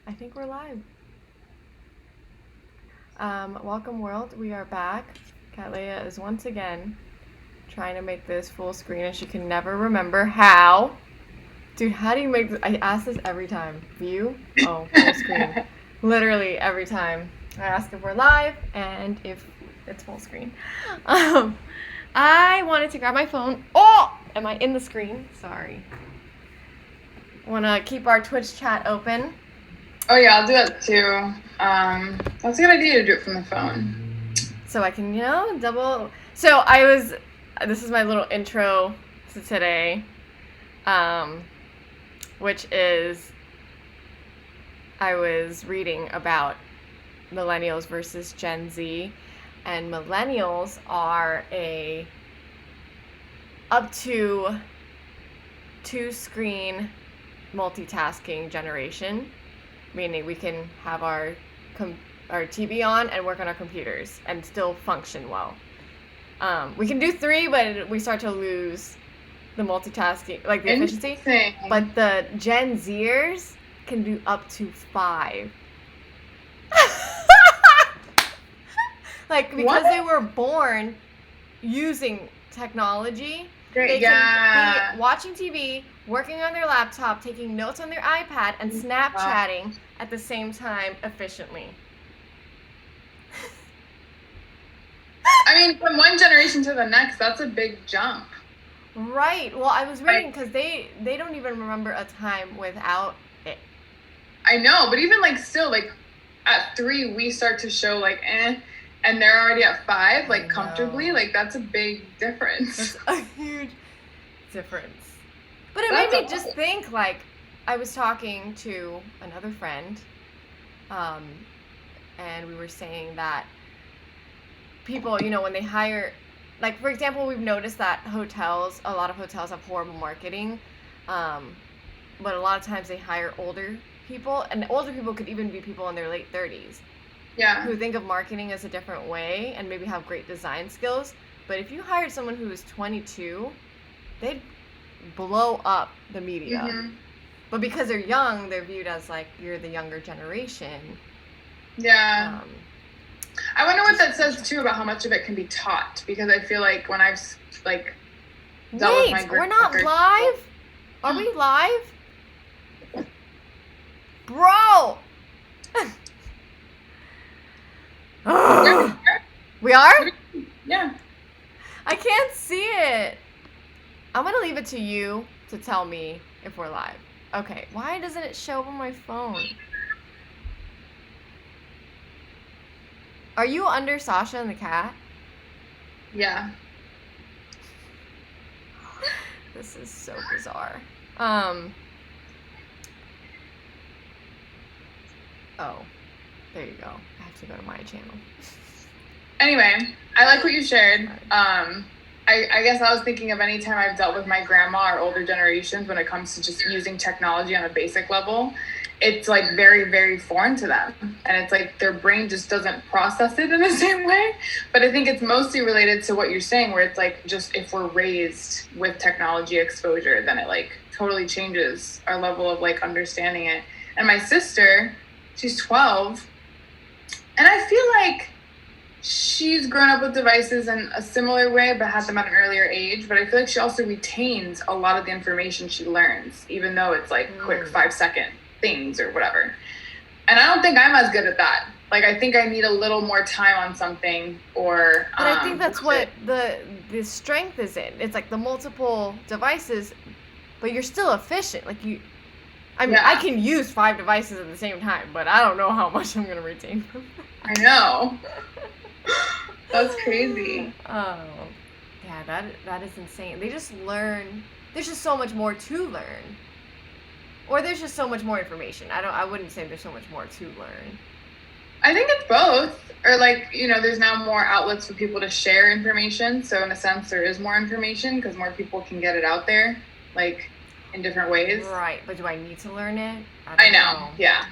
I think we're live. Welcome, world. We are back. Cattleya is once again trying to make this full screen, and she can never remember how. Dude, how do you make this? I ask this every time. View? Oh, full screen. Literally every time. I ask if we're live and if it's full screen. Um, I wanted to grab my phone. Oh! Am I in the screen? Sorry. Want to keep our Twitch chat open. Oh yeah, I'll do that too. That's a good idea to do it from the phone. So I can, double. So this is my little intro to today, which is I was reading about millennials versus Gen Z, and millennials are a up to 2-screen multitasking generation, meaning we can have our TV on and work on our computers and still function well. We can do 3, but we start to lose the multitasking, like the efficiency. But the Gen Zers can do up to 5. Like, because they were born using technology, they can be watching TV, working on their laptop, taking notes on their iPad, and Snapchatting at the same time efficiently. I mean, from one generation to the next, that's a big jump. Right. Well, I was reading because they don't even remember a time without it. I know, but even like still, like at 3, we start to show like and they're already at 5, like comfortably. Like that's a big difference. That's a huge difference. But it made me just think, like, I was talking to another friend, and we were saying that people, when they hire, like, for example, we've noticed that a lot of hotels have horrible marketing, but a lot of times they hire older people, and older people could even be people in their late 30s. Yeah. Who think of marketing as a different way and maybe have great design skills. But if you hired someone who was 22, they'd blow up the media. Mm-hmm. But because they're young, they're viewed as like, you're the younger generation. Yeah. I wonder what that says too about how much of it can be taught, because I feel like when I've like dealt with my we're not live? Are we live? Bro! We are? Yeah. I can't see it. I'm going to leave it to you to tell me if we're live. Okay. Why doesn't it show up on my phone? Are you under Sasha and the cat? Yeah. This is so bizarre. Oh, there you go. I have to go to my channel. Anyway, I like what you shared. I guess I was thinking of any time I've dealt with my grandma or older generations when it comes to just using technology on a basic level. It's like very, very foreign to them. And it's like their brain just doesn't process it in the same way. But I think it's mostly related to what you're saying, where it's like just if we're raised with technology exposure, then it like totally changes our level of like understanding it. And my sister, she's 12. And I feel like she's grown up with devices in a similar way, but had them at an earlier age. But I feel like she also retains a lot of the information she learns, even though it's like quick 5-second things or whatever. And I don't think I'm as good at that. Like, I think I need a little more time on something, or... But I think that's what the strength is in. It's like the multiple devices, but you're still efficient. Like, I can use 5 devices at the same time, but I don't know how much I'm going to retain from them. I know. That's crazy. Oh, yeah, that is insane. They just learn. There's just so much more to learn, or there's just so much more information. I wouldn't say there's so much more to learn. I think it's both. Or like, there's now more outlets for people to share information. So in a sense, there is more information because more people can get it out there, like in different ways. Right, but do I need to learn it? I know. Yeah.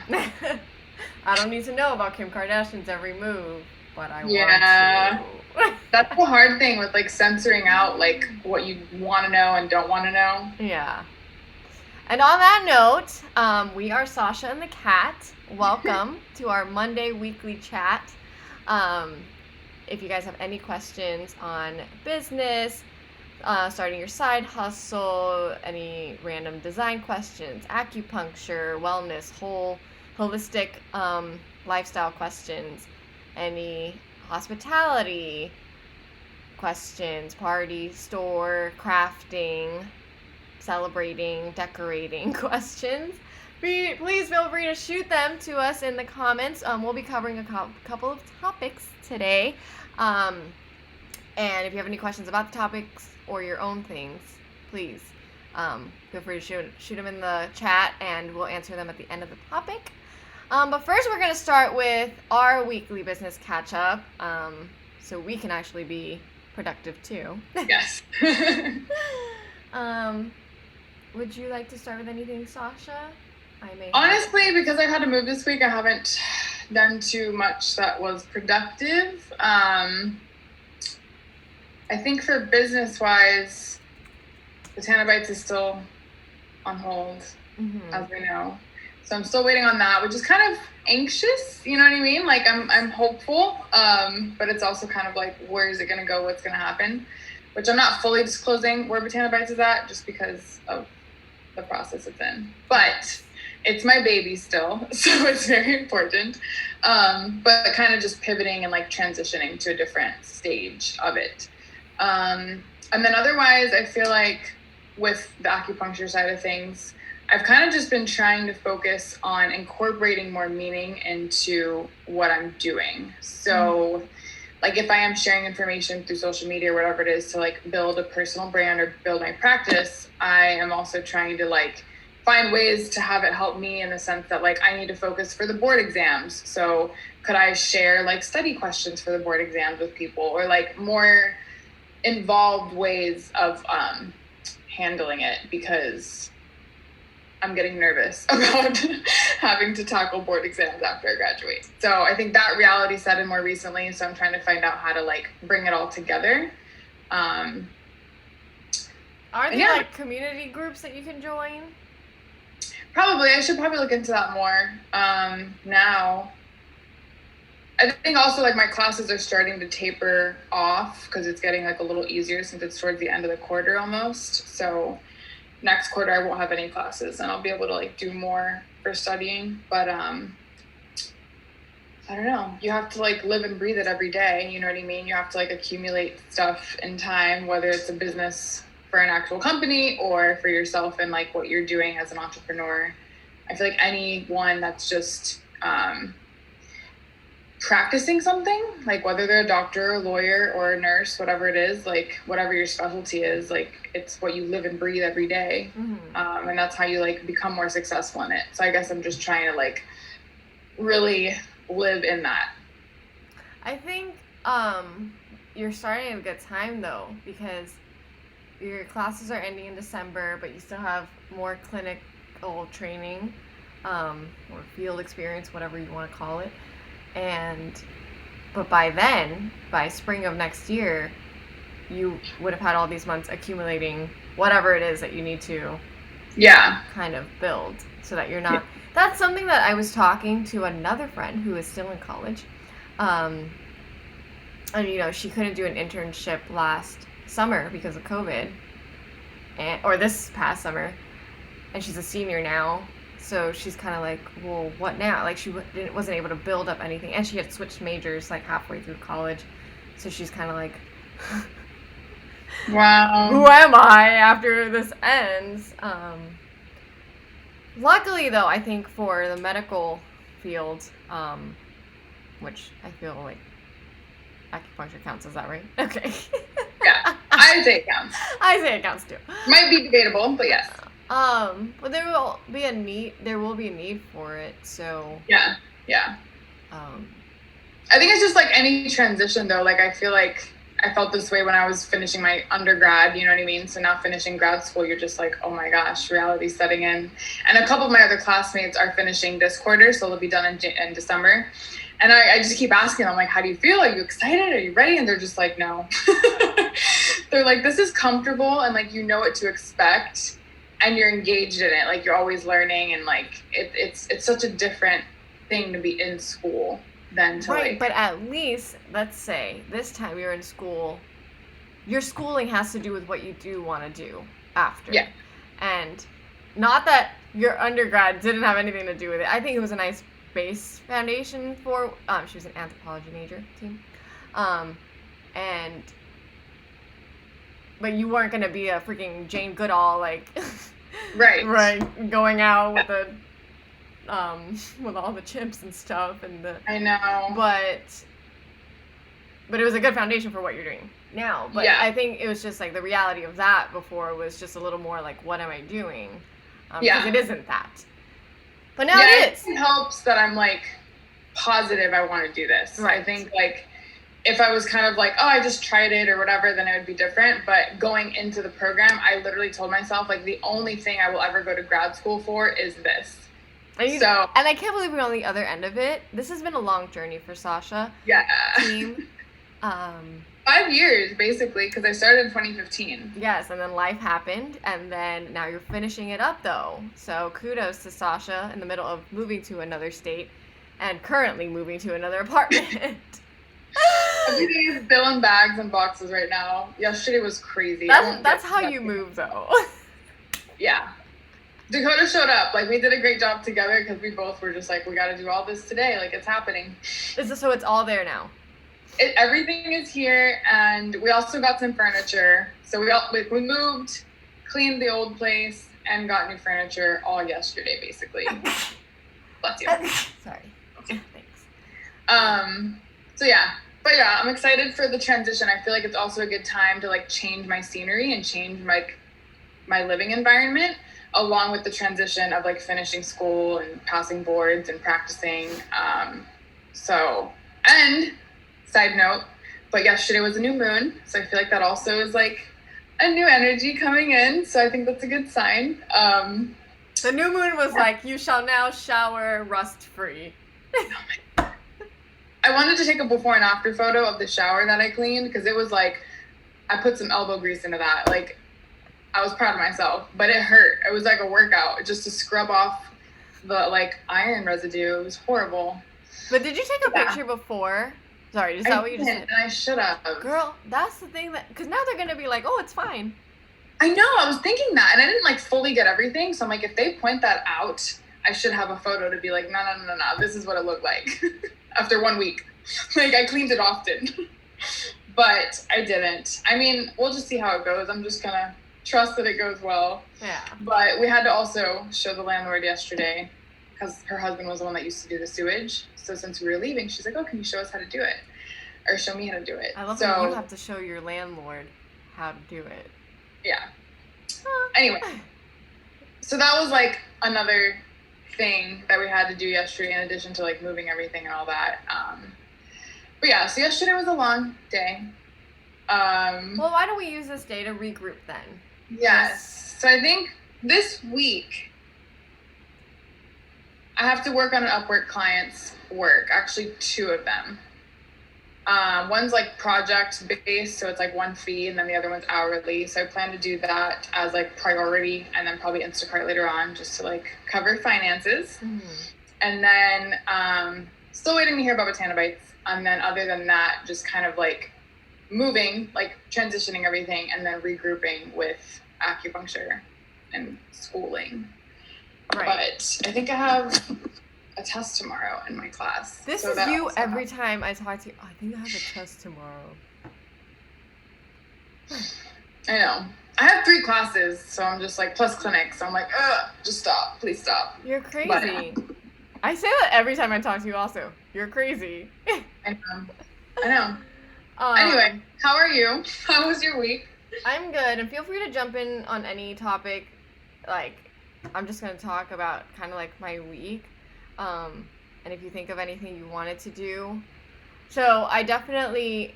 I don't need to know about Kim Kardashian's every move. But I want to. That's the hard thing with like censoring out like what you want to know and don't want to know. Yeah. And on that note, we are Sasha and the cat. Welcome to our Monday weekly chat. If you guys have any questions on business, starting your side hustle, any random design questions, acupuncture, wellness, holistic lifestyle questions, any hospitality questions, party, store, crafting, celebrating, decorating questions, please feel free to shoot them to us in the comments. We'll be covering a couple of topics today. And if you have any questions about the topics or your own things, please feel free to shoot them in the chat, and we'll answer them at the end of the topic. But first, we're going to start with our weekly business catch-up, so we can actually be productive too. Yes. Would you like to start with anything, Sasha? Honestly, because I had to move this week, I haven't done too much that was productive. I think for business-wise, Botana Bites is still on hold, as we know. So I'm still waiting on that, which is kind of anxious, you know what I mean? Like I'm hopeful, but it's also kind of like, where is it going to go? What's going to happen? Which I'm not fully disclosing where Botana Bites is at, just because of the process it's in. But it's my baby still, so it's very important. But kind of just pivoting and like transitioning to a different stage of it. And then otherwise, I feel like with the acupuncture side of things, I've kind of just been trying to focus on incorporating more meaning into what I'm doing. So like if I am sharing information through social media or whatever it is to like build a personal brand or build my practice, I am also trying to like find ways to have it help me in the sense that like I need to focus for the board exams. So could I share like study questions for the board exams with people, or like more involved ways of handling it, because I'm getting nervous about having to tackle board exams after I graduate. So I think that reality set in more recently. So I'm trying to find out how to like bring it all together. Are there like community groups that you can join? Probably. I should probably look into that more now. I think also like my classes are starting to taper off because it's getting like a little easier since it's towards the end of the quarter almost. So next quarter I won't have any classes and I'll be able to like do more for studying. But I don't know. You have to like live and breathe it every day. You know what I mean? You have to like accumulate stuff in time, whether it's a business for an actual company or for yourself and like what you're doing as an entrepreneur. I feel like anyone that's just practicing something, like whether they're a doctor, a lawyer, or a nurse, whatever it is, like whatever your specialty is, like it's what you live and breathe every day. And that's how you like become more successful in it. So I guess I'm just trying to like really live in that. I think you're starting at a good time though, because your classes are ending in December, but you still have more clinical training or field experience, whatever you want to call it. But by then, by spring of next year, you would have had all these months accumulating whatever it is that you need to kind of build, so that you're not, that's something that I was talking to another friend who is still in college. And you know, she couldn't do an internship last summer because of COVID, or this past summer, and she's a senior now. So she's kind of like, well, what now? Like she wasn't able to build up anything, and she had switched majors like halfway through college. So she's kind of like, wow, who am I after this ends? Luckily, though, I think for the medical field, which I feel like acupuncture counts, is that right? Okay. Yeah, I say it counts. I say it counts too. Might be debatable, but yes. But there will be a need for it, so yeah. I think it's just like any transition though. Like I feel like I felt this way when I was finishing my undergrad, you know what I mean? So now finishing grad school, you're just like, oh my gosh, reality's setting in. And a couple of my other classmates are finishing this quarter, so they'll be done in December. And I just keep asking them, like, how do you feel? Are you excited? Are you ready? And they're just like, no. They're like, this is comfortable and like, you know what to expect. and you're engaged in it. Like, you're always learning, and like it's such a different thing to be in school than to Right, like. but at least, let's say, this time you're in school, your schooling has to do with what you do want to do after. Yeah. And not that your undergrad didn't have anything to do with it. I think it was a nice base foundation for, she was an anthropology major team. But you weren't going to be a freaking Jane Goodall, like, right, going out with the, with all the chips and stuff and the. I know. But it was a good foundation for what you're doing now. But yeah. I think it was just like the reality of that before was just a little more like, what am I doing? Yeah. Because it isn't that. But now it is. It helps that I'm like positive I want to do this. Right. I think like if I was kind of like, oh, I just tried it or whatever, then it would be different. But going into the program, I literally told myself like the only thing I will ever go to grad school for is this. And I can't believe we're on the other end of it. This has been a long journey for Sasha. Yeah. Team. 5 years, basically, because I started in 2015. Yes, and then life happened, and then now you're finishing it up, though. So kudos to Sasha in the middle of moving to another state and currently moving to another apartment. Everything is still in bags and boxes right now. Yesterday was crazy. That's how you move, though. Yeah. Dakota showed up. Like, we did a great job together because we both were just like, we got to do all this today. Like, it's happening. So it's all there now? Everything is here, and we also got some furniture. So we moved, cleaned the old place, and got new furniture all yesterday, basically. Bless you. Sorry. Okay. Thanks. So yeah. But yeah, I'm excited for the transition. I feel like it's also a good time to like change my scenery and change my living environment, along with the transition of like finishing school and passing boards and practicing. And side note, but yesterday was a new moon, so I feel like that also is like a new energy coming in, so I think that's a good sign. The new moon was like, you shall now shower rust-free. Oh my God. I wanted to take a before and after photo of the shower that I cleaned, because it was like, I put some elbow grease into that. Like, I was proud of myself, but it hurt. It was like a workout just to scrub off the like iron residue. It was horrible. But did you take a picture before? Sorry, is that what you just said? And I should have. Girl, that's the thing because now they're going to be like, oh, it's fine. I know, I was thinking that, and I didn't like fully get everything, so I'm like, if they point that out, I should have a photo to be like, no, this is what it looked like after 1 week. Like, I cleaned it often, but I didn't. I mean, we'll just see how it goes. I'm just gonna trust that it goes well. Yeah. But we had to also show the landlord yesterday, because her husband was the one that used to do the sewage. So since we were leaving, she's like, oh, can you show us how to do it? Or show me how to do it. I love that you have to show your landlord how to do it. Yeah. Anyway, so that was like another thing that we had to do yesterday in addition to like moving everything and all that. But yeah, so yesterday was a long day. Well, why don't we use this day to regroup then? Yes. So I think this week I have to work on an Upwork client's work, actually 2 of them. One's like project based, so it's like one fee, and then the other one's hourly. So I plan to do that as like priority, and then probably Instacart later on, just to like cover finances. Mm-hmm. And then still waiting to hear about Botana Bites. And then other than that, just kind of like moving, like transitioning everything, and then regrouping with acupuncture and schooling. Right. But I think I have a test tomorrow in my class. This is you every time I talk to you. Oh, I think I have a test tomorrow. I know. I have 3 classes, so I'm just like, plus clinics. So I'm like, just stop. Please stop. You're crazy. But, I say that every time I talk to you also. You're crazy. I know. Anyway, how are you? How was your week? I'm good, and feel free to jump in on any topic. Like, I'm just going to talk about kind of like my week. And if you think of anything you wanted to do. So I definitely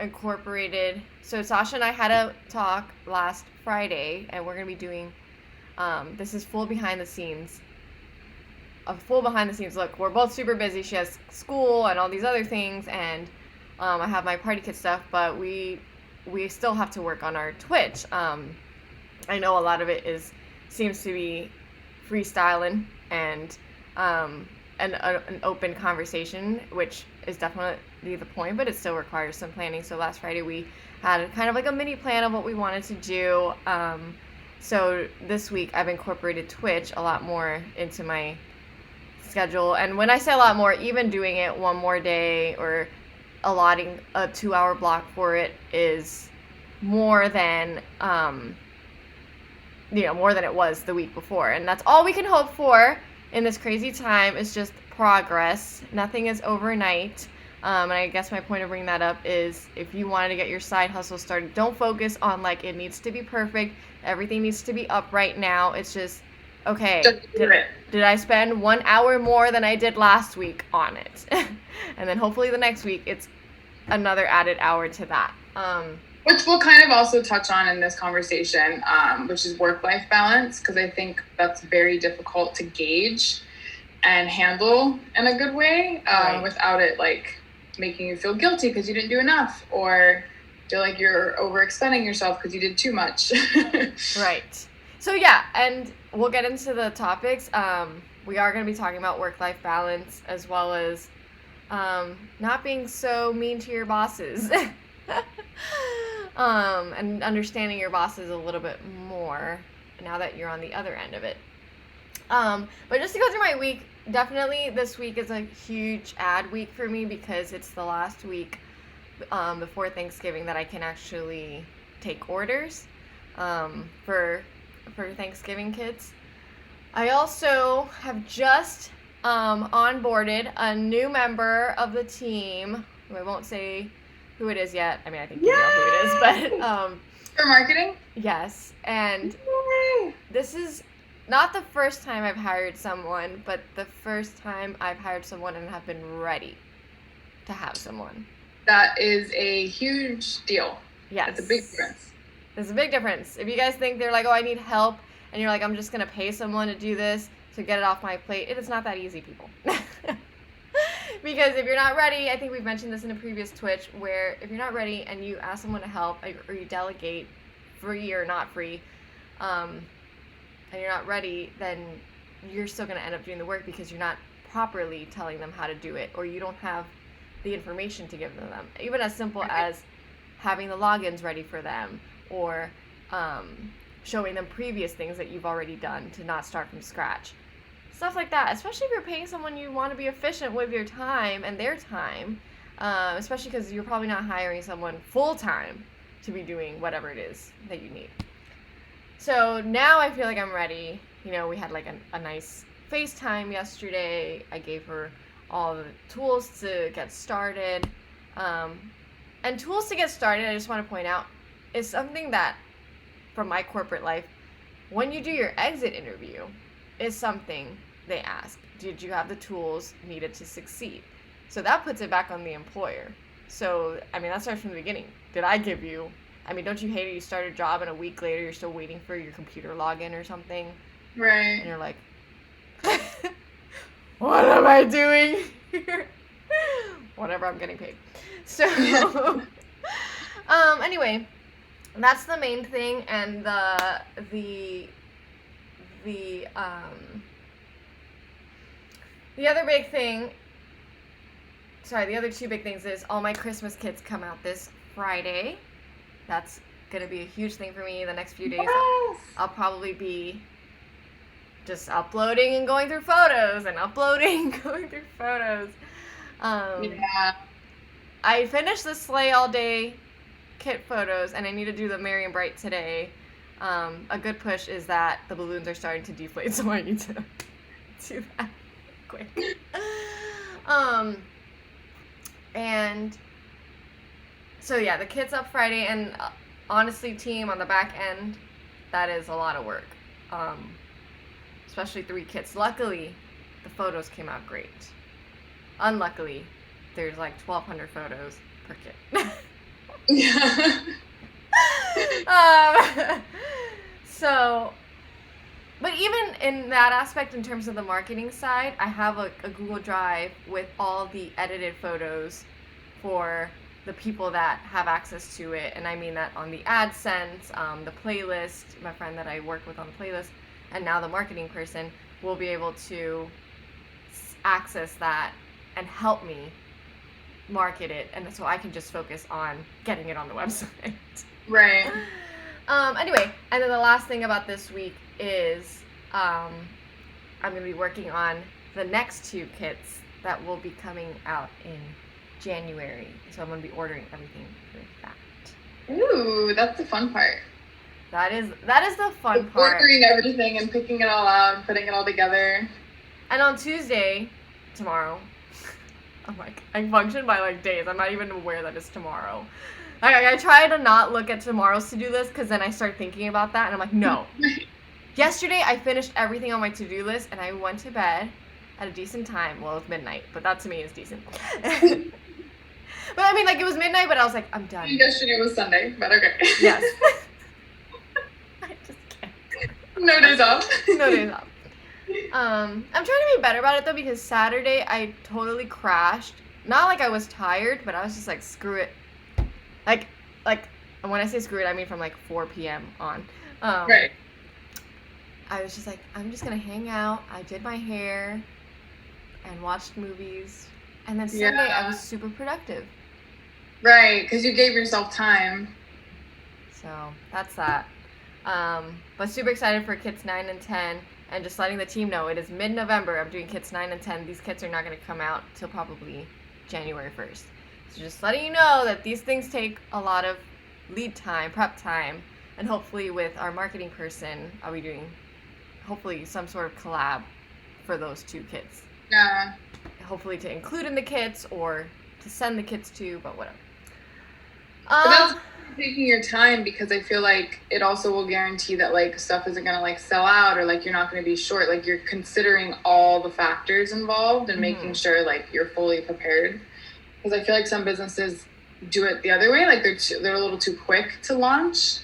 incorporated. So Sasha and I had a talk last Friday, and we're going to be doing, this is full behind the scenes. A full behind the scenes look. We're both super busy. She has school and all these other things, and I have my party kit stuff, but we still have to work on our Twitch. I know a lot of it seems to be freestyling and an open conversation, which is definitely the point, but it still requires some planning. So last Friday we had kind of like a mini plan of what we wanted to do. So this week I've incorporated Twitch a lot more into my schedule. And when I say a lot more, even doing it one more day or allotting a 2-hour block for it is more than more than it was the week before. And that's all we can hope for in this crazy time, is just progress. Nothing is overnight. And I guess my point of bringing that up is, if you wanted to get your side hustle started, don't focus on like it needs to be perfect, everything needs to be up right now. It's just, okay, did I spend 1 hour more than I did last week on it? And then hopefully the next week it's another added hour to that. Which we'll kind of also touch on in this conversation, which is work-life balance, because I think that's very difficult to gauge and handle in a good way, Right. without it like making you feel guilty because you didn't do enough, or feel like you're overextending yourself because you did too much. Right. So yeah, and we'll get into the topics. We are going to be talking about work-life balance, as well as not being so mean to your bosses. And understanding your bosses a little bit more now that you're on the other end of it. But just to go through my week, definitely this week is a huge ad week for me, because it's the last week before Thanksgiving that I can actually take orders for Thanksgiving kids. I also have just onboarded a new member of the team. I won't say who it is yet. I mean, I think you know who it is, but For marketing? yes. And this is not the first time I've hired someone, but the first time I've hired someone and have been ready to have someone. That is a huge deal. Yes. It's a big difference. There's a big difference. If you guys think they're like, oh, I need help, and you're like, I'm just going to pay someone to do this to get it off my plate, it is not that easy, people. Because if you're not ready, I think we've mentioned this in a previous Twitch, where if you're not ready and you ask someone to help, or you delegate, free or not free, and you're not ready, then you're still going to end up doing the work because you're not properly telling them how to do it, or you don't have the information to give them. Even as simple as having the logins ready for them, or showing them previous things that you've already done to not start from scratch. Stuff like that, especially if you're paying someone, you want to be efficient with your time and their time, especially because you're probably not hiring someone full-time to be doing whatever it is that you need. So now I feel like I'm ready. You know, we had like a nice FaceTime yesterday. I gave her all the tools to get started. And tools to get started, I just want to point out, is something that, from my corporate life, when you do your exit interview, is something they ask. Did you have the tools needed to succeed? So that puts it back on the employer. So, I mean, that starts from the beginning. Did I give you... I mean, don't you hate it? You start a job and a week later you're still waiting for your computer login or something? Right. And you're like, what am I doing here? Whatever, I'm getting paid. So, anyway, that's the main thing. And the other big thing, the other two big things is all my Christmas kits come out this Friday. That's going to be a huge thing for me the next few days. Yes. I'll probably be just uploading and going through photos and uploading and going through photos. Yeah. I finished the Slay All Day kit photos, and I need to do the Merry and Bright today. A good push is that the balloons are starting to deflate, so I need to do that quick. And so yeah, the kit's up Friday, and honestly, team, on the back end, that is a lot of work. Especially 3 kits. Luckily, the photos came out great. Unluckily, there's like 1,200 photos per kit. Yeah. So, but even in that aspect, in terms of the marketing side, I have a Google Drive with all the edited photos for the people that have access to it, and I mean that on the AdSense, the playlist, my friend that I work with on the playlist, and now the marketing person will be able to access that and help me market it, and so I can just focus on getting it on the website. Right. Anyway, and then the last thing about this week is I'm going to be working on the next 2 kits that will be coming out in January. So I'm going to be ordering everything for that. Ooh, that's the fun part. That is the fun part. Ordering everything and picking it all out and putting it all together. And on Tuesday, tomorrow, I'm like, I function by like days. I'm not even aware that it's tomorrow. I try to not look at tomorrow's to-do list because then I start thinking about that and I'm like, no. Yesterday I finished everything on my to-do list and I went to bed at a decent time. Well, it was midnight, but that to me is decent. But I mean, like, it was midnight, but I was like, I'm done. Yesterday was Sunday, but okay. Yes. I just can't. No days off. No days off. I'm trying to be better about it, though, because Saturday I totally crashed. Not like I was tired, but I was just like, screw it. Like, and when I say screw it, I mean from like 4 p.m. on. Right. I was just like, I'm just going to hang out. I did my hair and watched movies. And then Sunday, I was super productive. Right, because you gave yourself time. So that's that. But super excited for kits 9 and 10. And just letting the team know, it is mid-November. I'm doing kits 9 and 10. These kits are not going to come out till probably January 1st. So just letting you know that these things take a lot of lead time, prep time. And hopefully with our marketing person, I'll be doing hopefully some sort of collab for those 2 kits. Yeah. Hopefully to include in the kits or to send the kits to, but whatever. But that's taking your time, because I feel like it also will guarantee that like stuff isn't gonna like sell out, or like you're not gonna be short. Like you're considering all the factors involved and making sure like you're fully prepared. Because I feel like some businesses do it the other way, like they're a little too quick to launch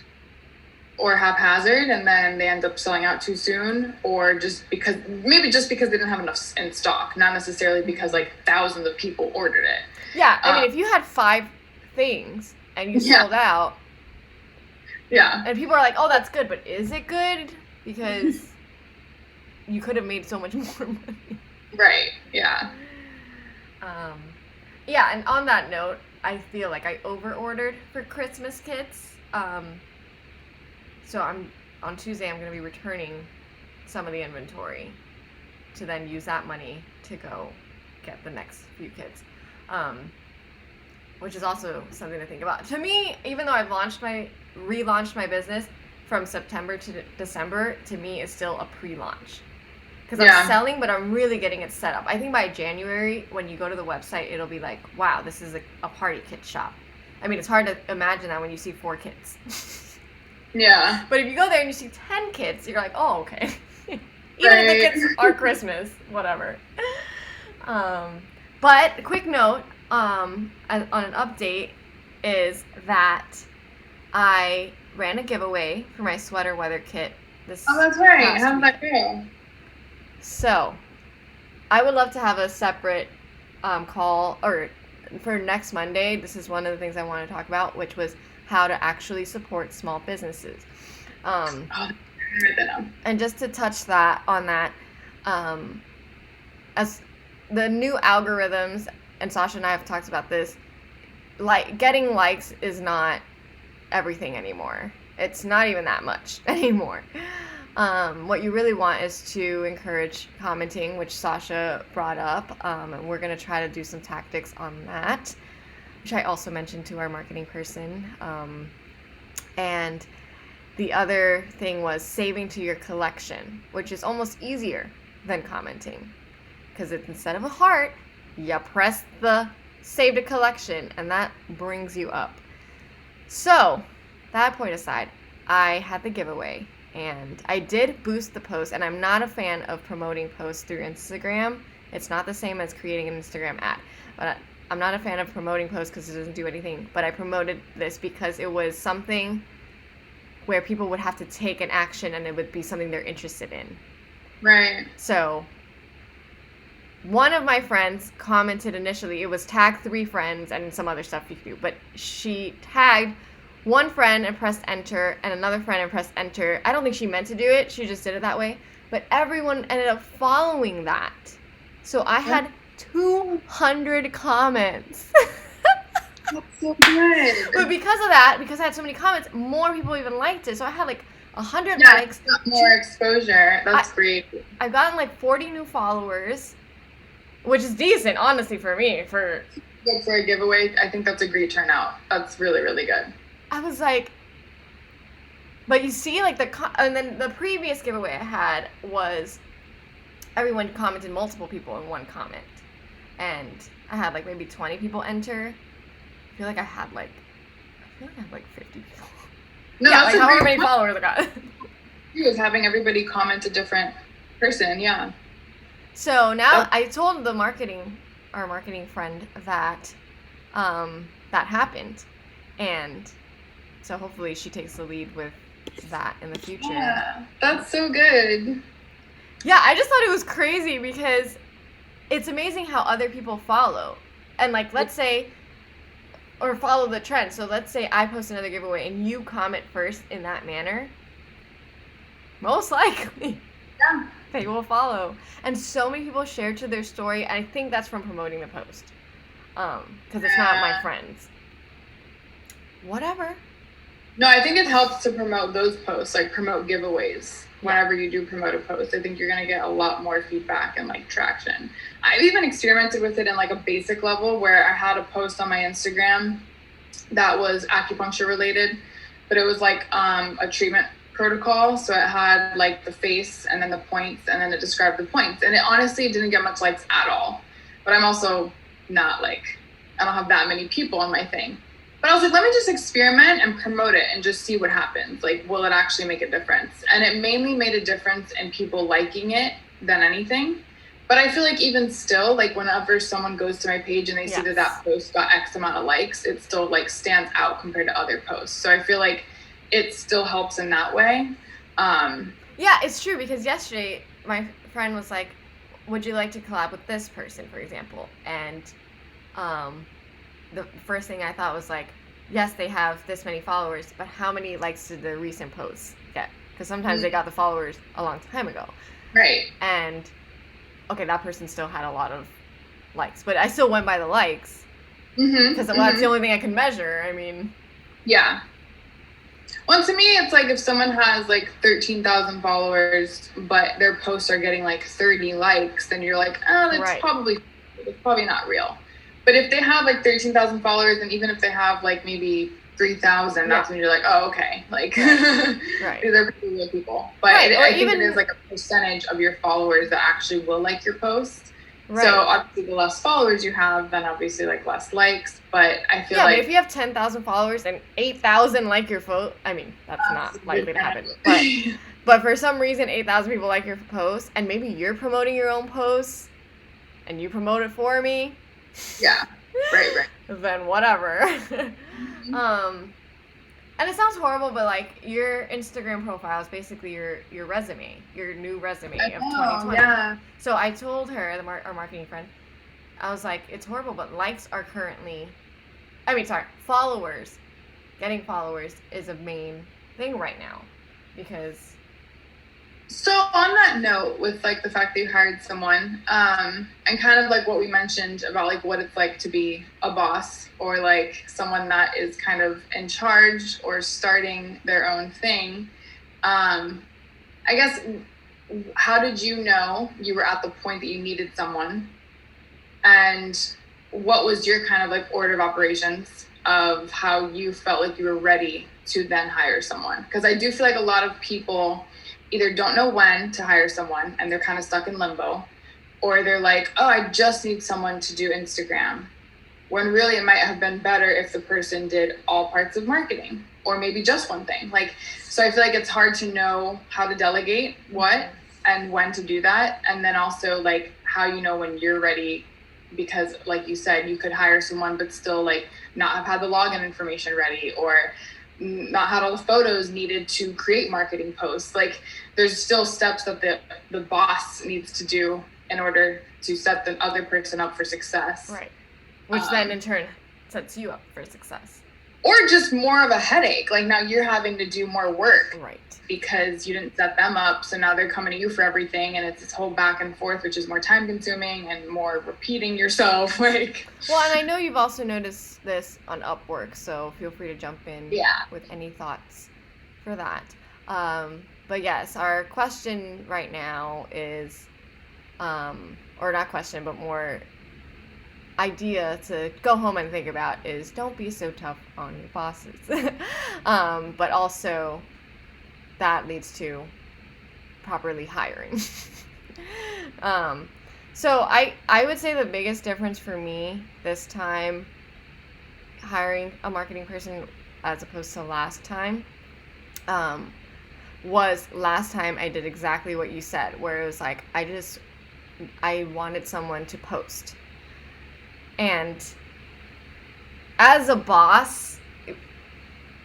or haphazard, and then they end up selling out too soon, or just because they didn't have enough in stock, not necessarily because like thousands of people ordered it. Yeah, I mean, if you had 5 things and you sold out, and people are like, oh, that's good, but is it good? Because you could have made so much more money. Right, yeah. Yeah, and on that note, I feel like I over-ordered for Christmas kits. So on Tuesday, I'm going to be returning some of the inventory to then use that money to go get the next few kits, which is also something to think about. To me, even though I've relaunched my business from September to December, to me is still a pre-launch. Because I'm selling, but I'm really getting it set up. I think by January, when you go to the website, it'll be like, wow, this is a party kit shop. I mean, it's hard to imagine that when you see 4 kits. Yeah. But if you go there and you see 10 kits, you're like, oh, okay. Even if the kits are Christmas, whatever. But a quick note on an update is that I ran a giveaway for my sweater weather kit this Oh, that's right. How did that go? So, I would love to have a separate call, or for next Monday, this is one of the things I want to talk about, which was how to actually support small businesses. And just to touch on that, as the new algorithms, and Sasha and I have talked about this, like getting likes is not everything anymore. It's not even that much anymore. What you really want is to encourage commenting, which Sasha brought up, and we're going to try to do some tactics on that, which I also mentioned to our marketing person. And the other thing was saving to your collection, which is almost easier than commenting, because instead of a heart, you press the save to collection, and that brings you up. So, that point aside, I had the giveaway, and I did boost the post, and I'm not a fan of promoting posts through Instagram. It's not the same as creating an Instagram ad, but I'm not a fan of promoting posts because it doesn't do anything, but I promoted this because it was something where people would have to take an action and it would be something they're interested in. Right. So one of my friends commented initially. It was tag 3 friends and some other stuff you could do, but she tagged one friend and pressed enter and another friend and pressed enter. I don't think she meant to do it. She just did it that way. But everyone ended up following that. So I had 200 comments. That's so good. But because of that, because I had so many comments, more people even liked it. So I had like 100 Yeah, likes. got more exposure. That's great. I've gotten like 40 new followers, which is decent, honestly, for me. Good for a giveaway. I think that's a great turnout. That's really, really good. I was like, but you see, like and then the previous giveaway I had was everyone commented, multiple people in one comment, and I had like maybe 20 people enter. I feel like I had like 50 people. No, yeah, that's like however many followers I got. He was having everybody comment a different person, yeah. So now I told our marketing friend that that happened, and so hopefully she takes the lead with that in the future. Yeah, that's so good. Yeah, I just thought it was crazy because it's amazing how other people follow. And like, let's say, or follow the trend. So let's say I post another giveaway and you comment first in that manner. Most likely, Yeah. they will follow. And so many people share to their story. And I think that's from promoting the post. Because it's not my friends. Whatever. No, I think it helps to promote those posts, like promote giveaways. Whenever you do promote a post, I think you're going to get a lot more feedback and like traction. I've even experimented with it in like a basic level where I had a post on my Instagram that was acupuncture related, but it was like a treatment protocol. So it had like the face and then the points, and then it described the points. And it honestly didn't get much likes at all. But I'm also not like, I don't have that many people on my thing. But I was like, let me just experiment and promote it and just see what happens. Like, will it actually make a difference? And it mainly made a difference in people liking it than anything. But I feel like even still, like whenever someone goes to my page and they see that post got X amount of likes, it still like stands out compared to other posts. So I feel like it still helps in that way. Yeah, it's true, because yesterday my friend was like, would you like to collab with this person, for example? And the first thing I thought was like, yes, they have this many followers, but how many likes did the recent posts get? Because sometimes they got the followers a long time ago. Right. And, okay, that person still had a lot of likes, but I still went by the likes. Because that's the only thing I can measure. I mean. Yeah. Well, to me, it's like if someone has like 13,000 followers, but their posts are getting like 30 likes, then you're like, oh, that's probably not real. But if they have like 13,000 followers, and even if they have like maybe 3,000, that's when you're like, oh, okay. Like, right. They're pretty real people. But I think it is like a percentage of your followers that actually will like your posts. Right. So obviously the less followers you have, then obviously like less likes. But I feel like. Yeah, but if you have 10,000 followers and 8,000 like your post, I mean, that's not likely to happen. But for some reason, 8,000 people like your post, and maybe you're promoting your own posts, and you promote it for me. Yeah, right. Then whatever. And it sounds horrible, but like your Instagram profile is basically your resume, your new resume of 2020. Yeah. So I told her, our marketing friend, I was like, it's horrible, but followers, getting followers is a main thing right now, because. So on that note, with like the fact that you hired someone, and kind of like what we mentioned about like what it's like to be a boss or like someone that is kind of in charge or starting their own thing, I guess, how did you know you were at the point that you needed someone? And what was your kind of like order of operations of how you felt like you were ready to then hire someone? Because I do feel like a lot of people either don't know when to hire someone and they're kind of stuck in limbo, or they're like, oh, I just need someone to do Instagram, when really it might have been better if the person did all parts of marketing or maybe just one thing. Like, so I feel like it's hard to know how to delegate what and when to do that. And then also like how you know when you're ready, because like you said, you could hire someone but still like not have had the login information ready, or not had all the photos needed to create marketing posts. Like there's still steps that the boss needs to do in order to set the other person up for success. Right. Which then in turn sets you up for success. Or just more of a headache. Like now you're having to do more work. Right. Because you didn't set them up. So now they're coming to you for everything. And it's this whole back and forth, which is more time consuming and more repeating yourself. Like, well, and I know you've also noticed this on Upwork. So feel free to jump in with any thoughts for that. But yes, our question right now is, or not question, but more idea to go home and think about is don't be so tough on your bosses. But also that leads to properly hiring. So I would say the biggest difference for me this time hiring a marketing person as opposed to last time was last time I did exactly what you said, where it was like I wanted someone to post. And as a boss,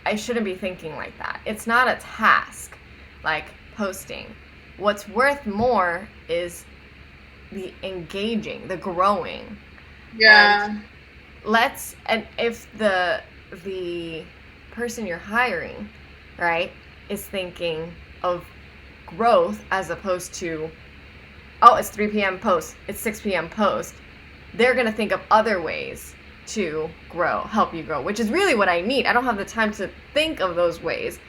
I shouldn't be thinking like that. It's not a task like posting. What's worth more is the engaging, the growing. Yeah. And if the person you're hiring, right, is thinking of growth as opposed to, oh, it's 3 p.m. post, it's 6 p.m. post, they're going to think of other ways to help you grow, which is really what I need. I don't have the time to think of those ways.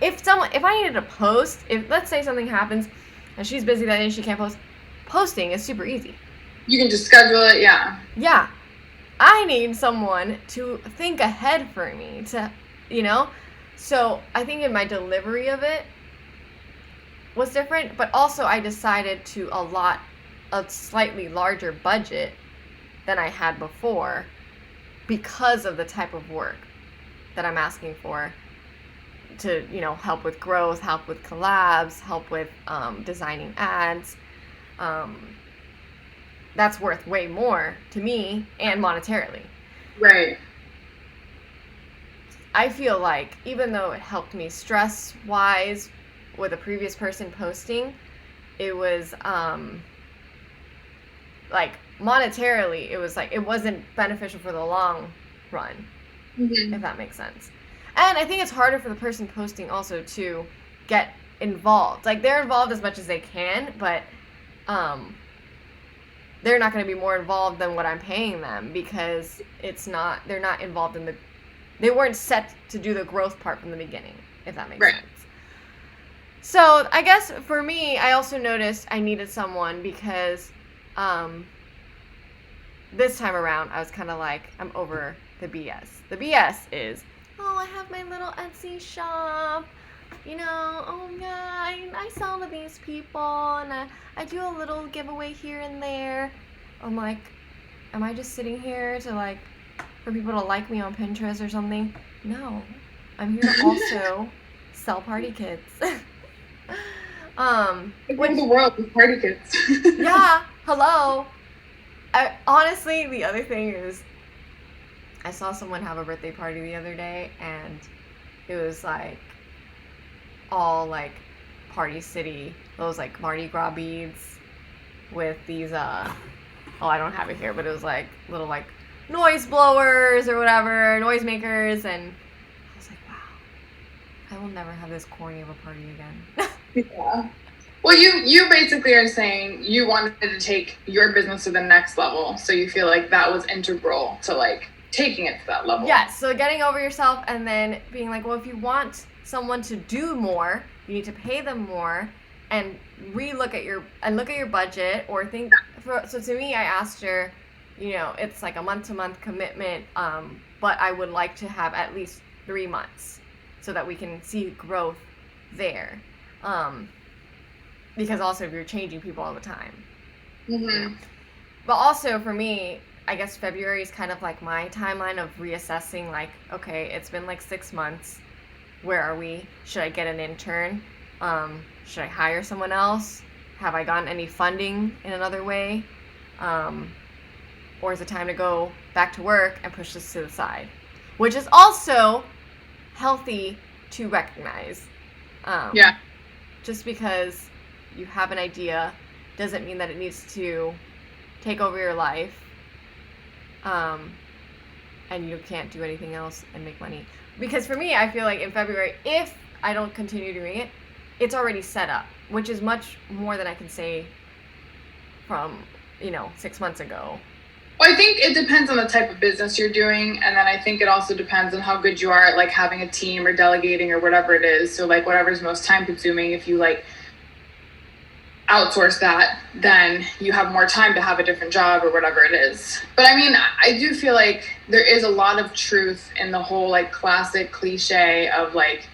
If I needed to post, if let's say something happens and she's busy that day and she can't post, posting is super easy. You can just schedule it, yeah. Yeah. I need someone to think ahead for me to, so I think in my delivery of it was different, but also I decided to allot a slightly larger budget than I had before because of the type of work that I'm asking for to, help with growth, help with collabs, help with designing ads. That's worth way more to me and monetarily. Right. I feel like even though it helped me stress-wise with a previous person posting, it was like monetarily, it was like it wasn't beneficial for the long run, if that makes sense. And I think it's harder for the person posting also to get involved. Like they're involved as much as they can, but they're not going to be more involved than what I'm paying them because they're not involved they weren't set to do the growth part from the beginning, if that makes sense. So I guess for me, I also noticed I needed someone because this time around, I was kind of like, I'm over the BS. The BS is, oh, I have my little Etsy shop, oh yeah, I sell to these people, and I do a little giveaway here and there. I'm like, am I just sitting here to for people to like me on Pinterest or something? No, I'm here to also sell party kits. Which the world with party kits. Yeah, hello. Honestly, the other thing is, I saw someone have a birthday party the other day, and it was all Party City, those Mardi Gras beads with these I don't have it here, but it was little noise blowers or whatever, noise makers, and I was like, wow, I will never have this corny of a party again. Yeah. Well, you basically are saying you wanted to take your business to the next level, so you feel like that was integral to taking it to that level. Yes, so getting over yourself and then being like, well, if you want someone to do more, you need to pay them more and look at your budget or think so to me, I asked her, it's a month-to-month commitment, but I would like to have at least 3 months so that we can see growth there. Because also if you're changing people all the time. But also for me, I guess February is kind of my timeline of reassessing okay, it's been 6 months. Where are we? Should I get an intern? Should I hire someone else? Have I gotten any funding in another way? Or is it time to go back to work and push this to the side? Which is also healthy to recognize. Yeah. Just because you have an idea doesn't mean that it needs to take over your life. And you can't do anything else and make money. Because for me, I feel like in February, if I don't continue doing it, it's already set up, which is much more than I can say from, 6 months ago. Well, I think it depends on the type of business you're doing. And then I think it also depends on how good you are at like having a team or delegating or whatever it is. So like whatever's most time consuming, if you like outsource that, then you have more time to have a different job or whatever it is. But I mean, I do feel like there is a lot of truth in the whole like classic cliche of like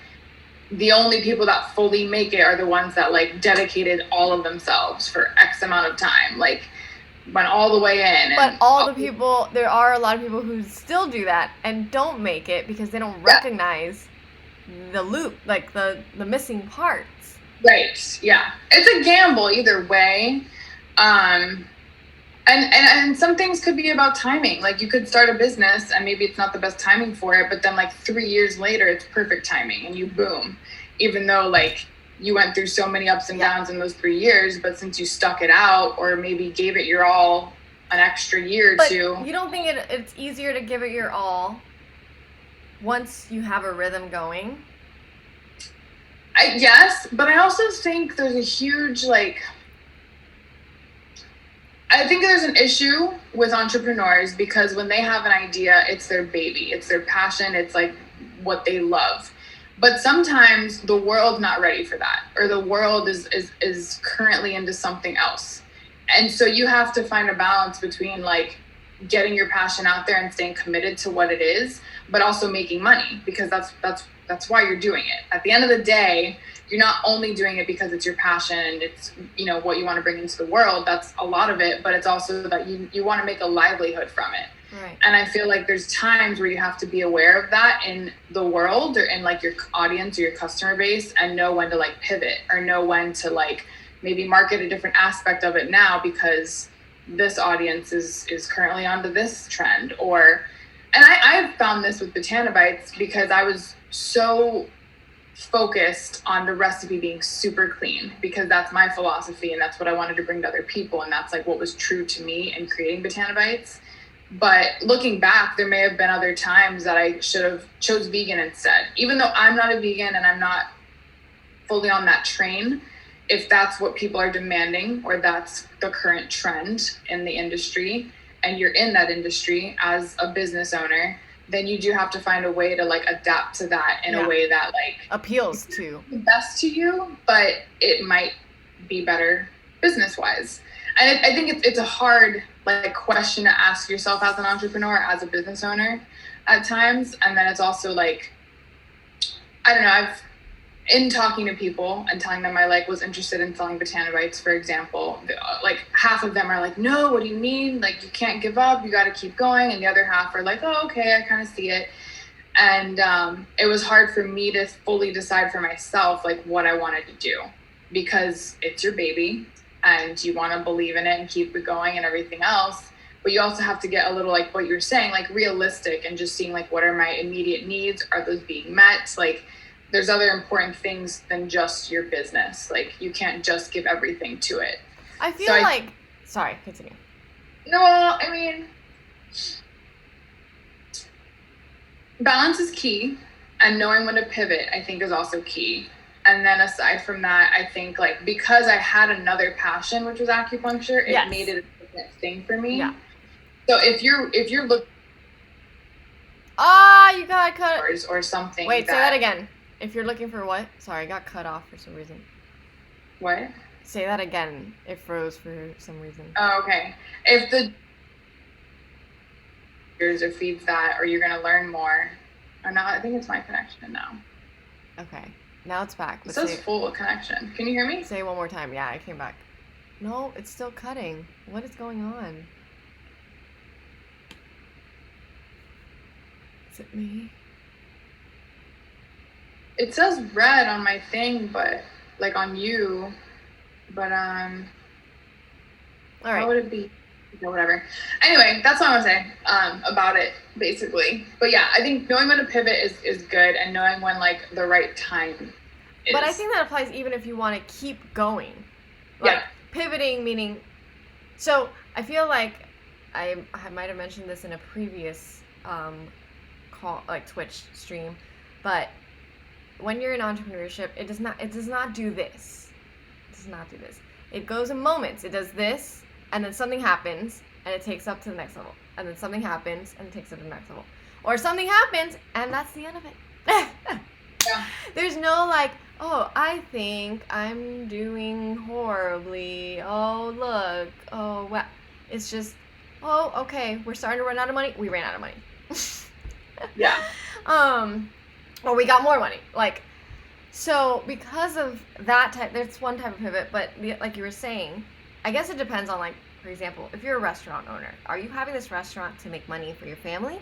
the only people that fully make it are the ones that like dedicated all of themselves for X amount of time, like went all the way in. But there are a lot of people who still do that and don't make it because they don't recognize the loop, like the missing parts. Right. Yeah. It's a gamble either way. And some things could be about timing. Like you could start a business and maybe it's not the best timing for it, but then like 3 years later, it's perfect timing and you boom, even though like you went through so many ups and downs in those 3 years, but since you stuck it out or maybe gave it your all an extra year or two. You don't think it's easier to give it your all once you have a rhythm going? Yes, but I also think there's a huge, I think there's an issue with entrepreneurs because when they have an idea, it's their baby, it's their passion, it's like what they love. But sometimes the world's not ready for that, or the world is currently into something else. And so you have to find a balance between like getting your passion out there and staying committed to what it is, but also making money because that's why you're doing it. At the end of the day, you're not only doing it because it's your passion and it's, what you want to bring into the world. That's a lot of it, but it's also that you want to make a livelihood from it. Right. And I feel like there's times where you have to be aware of that in the world or in like your audience or your customer base and know when to like pivot or know when to like maybe market a different aspect of it now because this audience is currently onto this trend. And I've found this with Botana Bites because I was so focused on the recipe being super clean because that's my philosophy and that's what I wanted to bring to other people. And that's like what was true to me in creating Botana Bites. But looking back, there may have been other times that I should have chose vegan instead. Even though I'm not a vegan and I'm not fully on that train, if that's what people are demanding or that's the current trend in the industry and you're in that industry as a business owner, then you do have to find a way to like adapt to that in a way that like appeals to the best to you, but it might be better business wise. And I think it's a hard like question to ask yourself as an entrepreneur, as a business owner at times. And then it's also like, I don't know, I've in talking to people and telling them I like was interested in selling Botana Bites, for example, like half of them are like, no, what do you mean? Like you can't give up, you got to keep going. And the other half are like, oh, okay, I kind of see it. And it was hard for me to fully decide for myself, like what I wanted to do because it's your baby and you want to believe in it and keep it going and everything else. But you also have to get a little like what you're saying, like realistic and just seeing like what are my immediate needs? Are those being met? Like there's other important things than just your business. Like you can't just give everything to it. I feel sorry, continue. No, I mean, balance is key and knowing when to pivot, I think is also key. And then aside from that, I think like, because I had another passion, which was acupuncture, it made it a different thing for me. Yeah. So if you're looking, you got cut or something. Wait, say that again. If you're looking for what? Sorry, I got cut off for some reason. What? Say that again. It froze for some reason. Oh, okay. If the or feeds that, or you're going to learn more. Or not, I think it's my connection now. Okay. Now it's back. It says full connection. Can you hear me? Say it one more time. Yeah, I came back. No, it's still cutting. What is going on? Is it me? It says red on my thing, but like on you, but all right. How would it be? Whatever. Anyway, that's what I want to say about it, basically. But yeah, I think knowing when to pivot is good, and knowing when like the right time is. But I think that applies even if you want to keep going. Like, pivoting meaning, so I feel like I might have mentioned this in a previous call, like Twitch stream, but when you're in entrepreneurship, it does not do this. It does not do this. It goes in moments. It does this, and then something happens, and it takes up to the next level. And then something happens, and it takes up to the next level. Or something happens, and that's the end of it. Yeah. There's no like, oh, I think I'm doing horribly. Oh, look. Oh, wow. It's just, oh, okay, we're starting to run out of money. We ran out of money. Yeah. Or we got more money. Like, so because of that type, that's one type of pivot. But like you were saying, I guess it depends on, like, for example, if you're a restaurant owner, are you having this restaurant to make money for your family?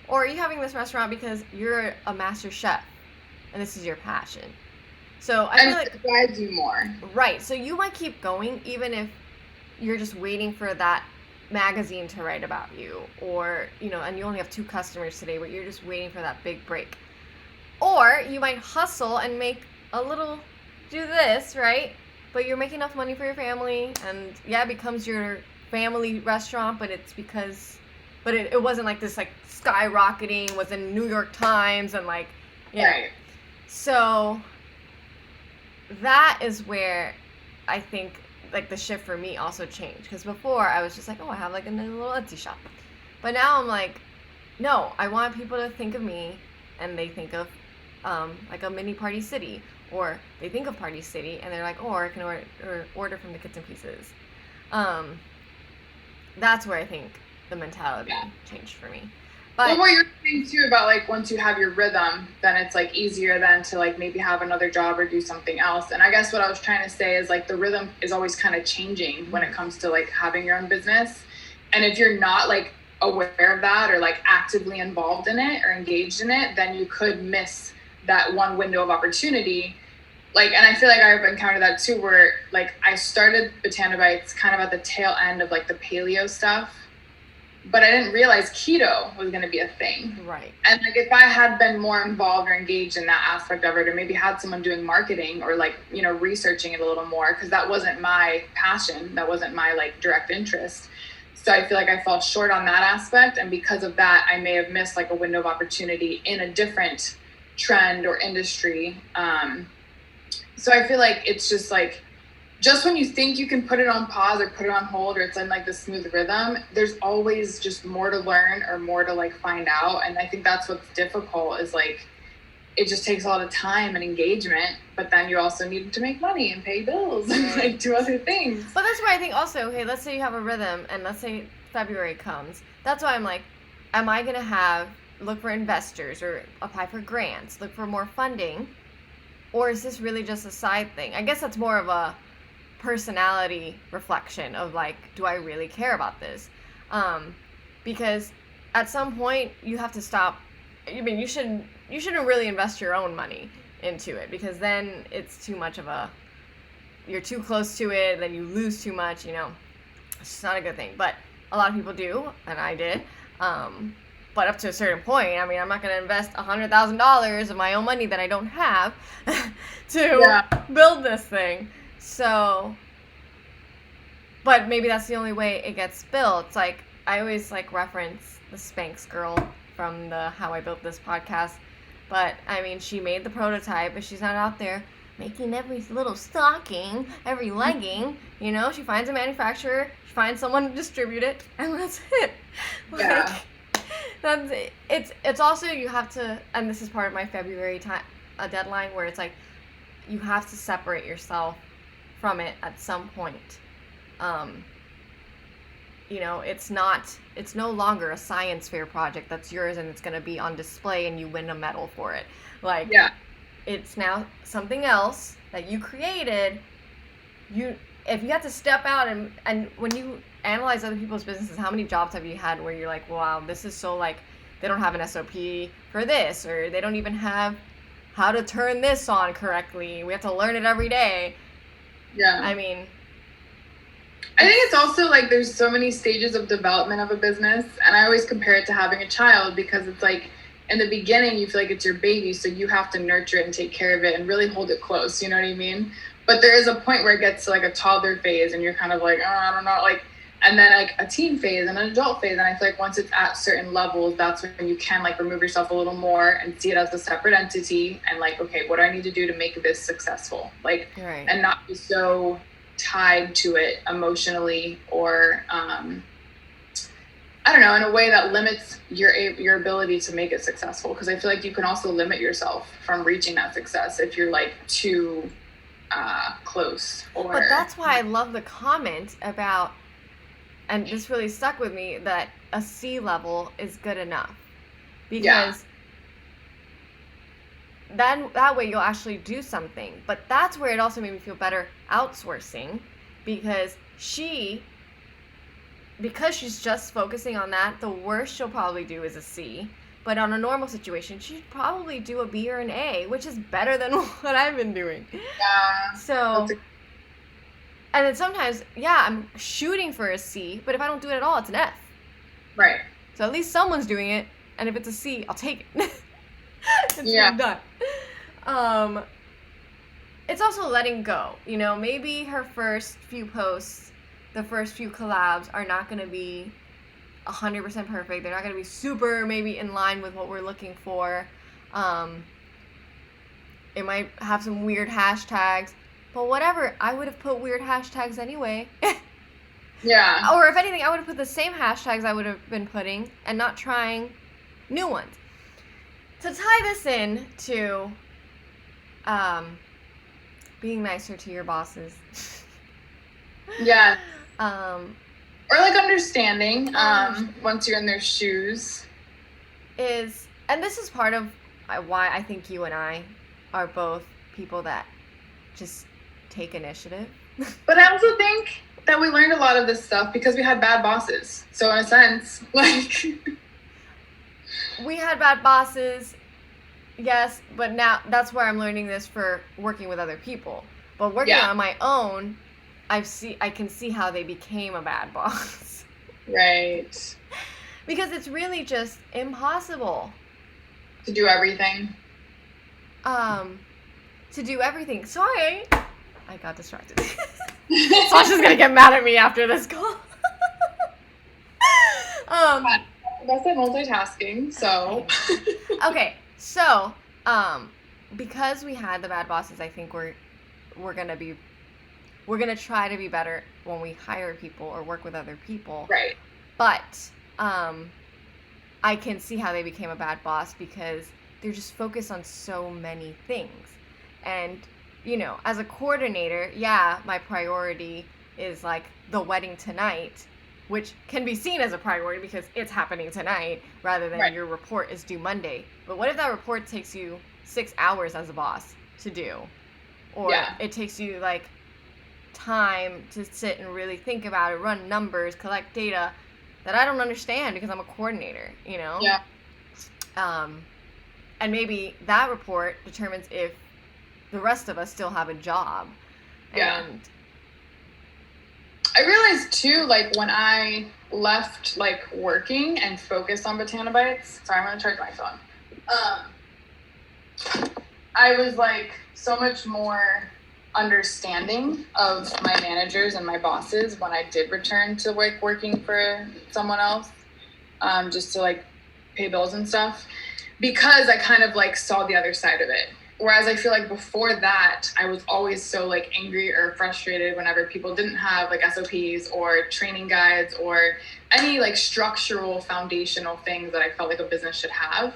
Or are you having this restaurant because you're a master chef and this is your passion? So I feel like it drives you more. Right. So you might keep going even if you're just waiting for that magazine to write about you, or, you know, and you only have 2 customers today, but you're just waiting for that big break. Or you might hustle and make a little, do this, right? But you're making enough money for your family, and yeah, it becomes your family restaurant, but it's because, but it wasn't like this, like, skyrocketing, was in New York Times, and like, you know. Right. So that is where I think, like, the shift for me also changed. Because before I was just like, oh, I have like a little Etsy shop. But now I'm like, no, I want people to think of me and they think of like a mini Party City, or they think of Party City and they're like, oh, I can order from the Kits and Pieces. That's where I think the mentality changed for me. But well, what you're saying too about, like, once you have your rhythm, then it's like easier then to, like, maybe have another job or do something else. And I guess what I was trying to say is, like, the rhythm is always kind of changing when it comes to, like, having your own business. And if you're not, like, aware of that, or, like, actively involved in it or engaged in it, then you could miss that one window of opportunity. Like, and I feel like I've encountered that too, where, like, I started Botana Bites kind of at the tail end of, like, the paleo stuff. But I didn't realize keto was going to be a thing. Right. And, like, if I had been more involved or engaged in that aspect of it, or maybe had someone doing marketing, or, like, you know, researching it a little more, because that wasn't my passion, that wasn't my, like, direct interest. So I feel like I fell short on that aspect. And because of that, I may have missed, like, a window of opportunity in a different trend or industry. So I feel like it's just, like, just when you think you can put it on pause or put it on hold, or it's in, like, the smooth rhythm, there's always just more to learn or more to, like, find out. And I think that's what's difficult, is, like, it just takes a lot of time and engagement, but then you also need to make money and pay bills and, like, do other things. But that's why I think also, okay, let's say you have a rhythm and let's say February comes. That's why I'm like, am I going to look for investors or apply for grants, look for more funding? Or is this really just a side thing? I guess that's more of a personality reflection of, like, do I really care about this? Because at some point you have to stop. I mean, you shouldn't really invest your own money into it, because then it's too much of you're too close to it, then you lose too much, you know. It's just not a good thing. But a lot of people do, and I did. But up to a certain point, I mean, I'm not going to invest $100,000 of my own money that I don't have to build this thing. So, but maybe that's the only way it gets built. It's like, I always, like, reference the Spanx girl from the How I Built This podcast. But, I mean, she made the prototype, but she's not out there making every little stocking, every legging, you know? She finds a manufacturer, she finds someone to distribute it, and that's it. Yeah. That's it. It's also, you have to, and this is part of my February deadline, where it's like, you have to separate yourself from it at some point. You know, it's no longer a science fair project that's yours and it's going to be on display and you win a medal for it. Like, it's now something else that you created. If you have to step out and when you analyze other people's businesses, how many jobs have you had where you're like, wow, this is so, like, they don't have an SOP for this, or they don't even have how to turn this on correctly. We have to learn it every day. Yeah. I mean, I think it's also, like, there's so many stages of development of a business, and I always compare it to having a child, because it's like, in the beginning, you feel like it's your baby, so you have to nurture it and take care of it and really hold it close, you know what I mean? But there is a point where it gets to like a toddler phase and you're kind of like, oh, I don't know, like, and then like a teen phase and an adult phase. And I feel like once it's at certain levels, that's when you can like remove yourself a little more and see it as a separate entity and like, okay, what do I need to do to make this successful? Like, Right. and not be so tied to it emotionally or, I don't know, in a way that limits your ability to make it successful. Because I feel like you can also limit yourself from reaching that success if you're like too close. Or But that's why I love the comment about, and this really stuck with me, that a C level is good enough. Because then that way you'll actually do something. But that's where it also made me feel better outsourcing, because she's just focusing on that, the worst she'll probably do is a C. But on a normal situation, she'd probably do a B or an A, which is better than what I've been doing. Yeah. So, and then sometimes, yeah, I'm shooting for a C, but if I don't do it at all, it's an F. Right. So at least someone's doing it, and if it's a C, I'll take it. Yeah. Done. It's also letting go. You know, maybe her first few posts, the first few collabs are not going to be 100% perfect. They're not going to be super maybe in line with what we're looking for. It might have some weird hashtags, but whatever. I would have put weird hashtags anyway. Yeah. Or if anything, I would have put the same hashtags I would have been putting and not trying new ones. To tie this in to being nicer to your bosses. Yeah. Or like understanding once you're in their shoes. And this is part of why I think you and I are both people that just take initiative. But I also think that we learned a lot of this stuff because we had bad bosses. So in a sense, like... We had bad bosses, yes, but now that's where I'm learning this for working with other people. But working on my own, I can see how they became a bad boss. Right. Because it's really just impossible. To do everything. To do everything. Sorry. I got distracted. Sasha's gonna get mad at me after this call. That's like multitasking, so. Okay, so, because we had the bad bosses, I think we're gonna try to be better when we hire people or work with other people. Right. But, I can see how they became a bad boss because they're just focused on so many things. And, you know, as a coordinator, yeah, my priority is like the wedding tonight, which can be seen as a priority because it's happening tonight rather than your report is due Monday. But what if that report takes you 6 hours as a boss to do? Or it takes you like time to sit and really think about it, run numbers, collect data that I don't understand because I'm a coordinator, you know? Yeah. And maybe that report determines if the rest of us still have a job. Yeah. And I realized too, like when I left like working and focused on Botanobites, sorry, I'm gonna charge my phone. I was like so much more understanding of my managers and my bosses when I did return to like working for someone else, just to like pay bills and stuff, because I kind of like saw the other side of it. Whereas I feel like before that, I was always so like angry or frustrated whenever people didn't have like SOPs or training guides or any like structural foundational things that I felt like a business should have,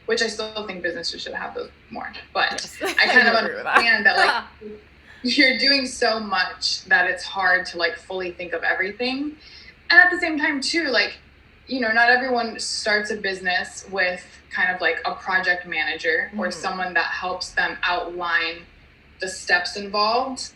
which I still think businesses should have those more. But yes. I kind of understand that like you're doing so much that it's hard to like fully think of everything. And at the same time too, like, you know, not everyone starts a business with kind of like a project manager or someone that helps them outline the steps involved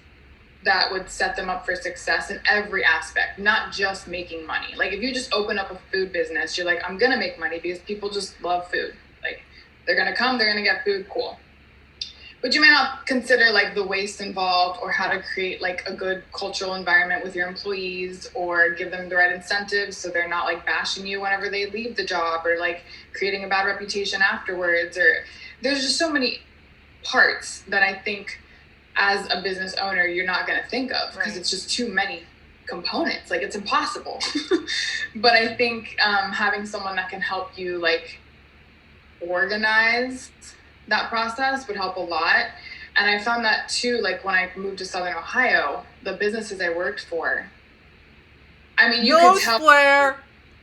that would set them up for success in every aspect, not just making money. Like if you just open up a food business, you're like, I'm going to make money because people just love food. Like they're going to come, they're going to get food, cool. But you may not consider like the waste involved or how to create like a good cultural environment with your employees or give them the right incentives so they're not like bashing you whenever they leave the job or like creating a bad reputation afterwards. Or there's just so many parts that I think as a business owner, you're not going to think of, because it's just too many components. Like, it's impossible. But I think having someone that can help you like organize that process would help a lot. And I found that too, like when I moved to Southern Ohio, the businesses I worked for, I mean, you could tell.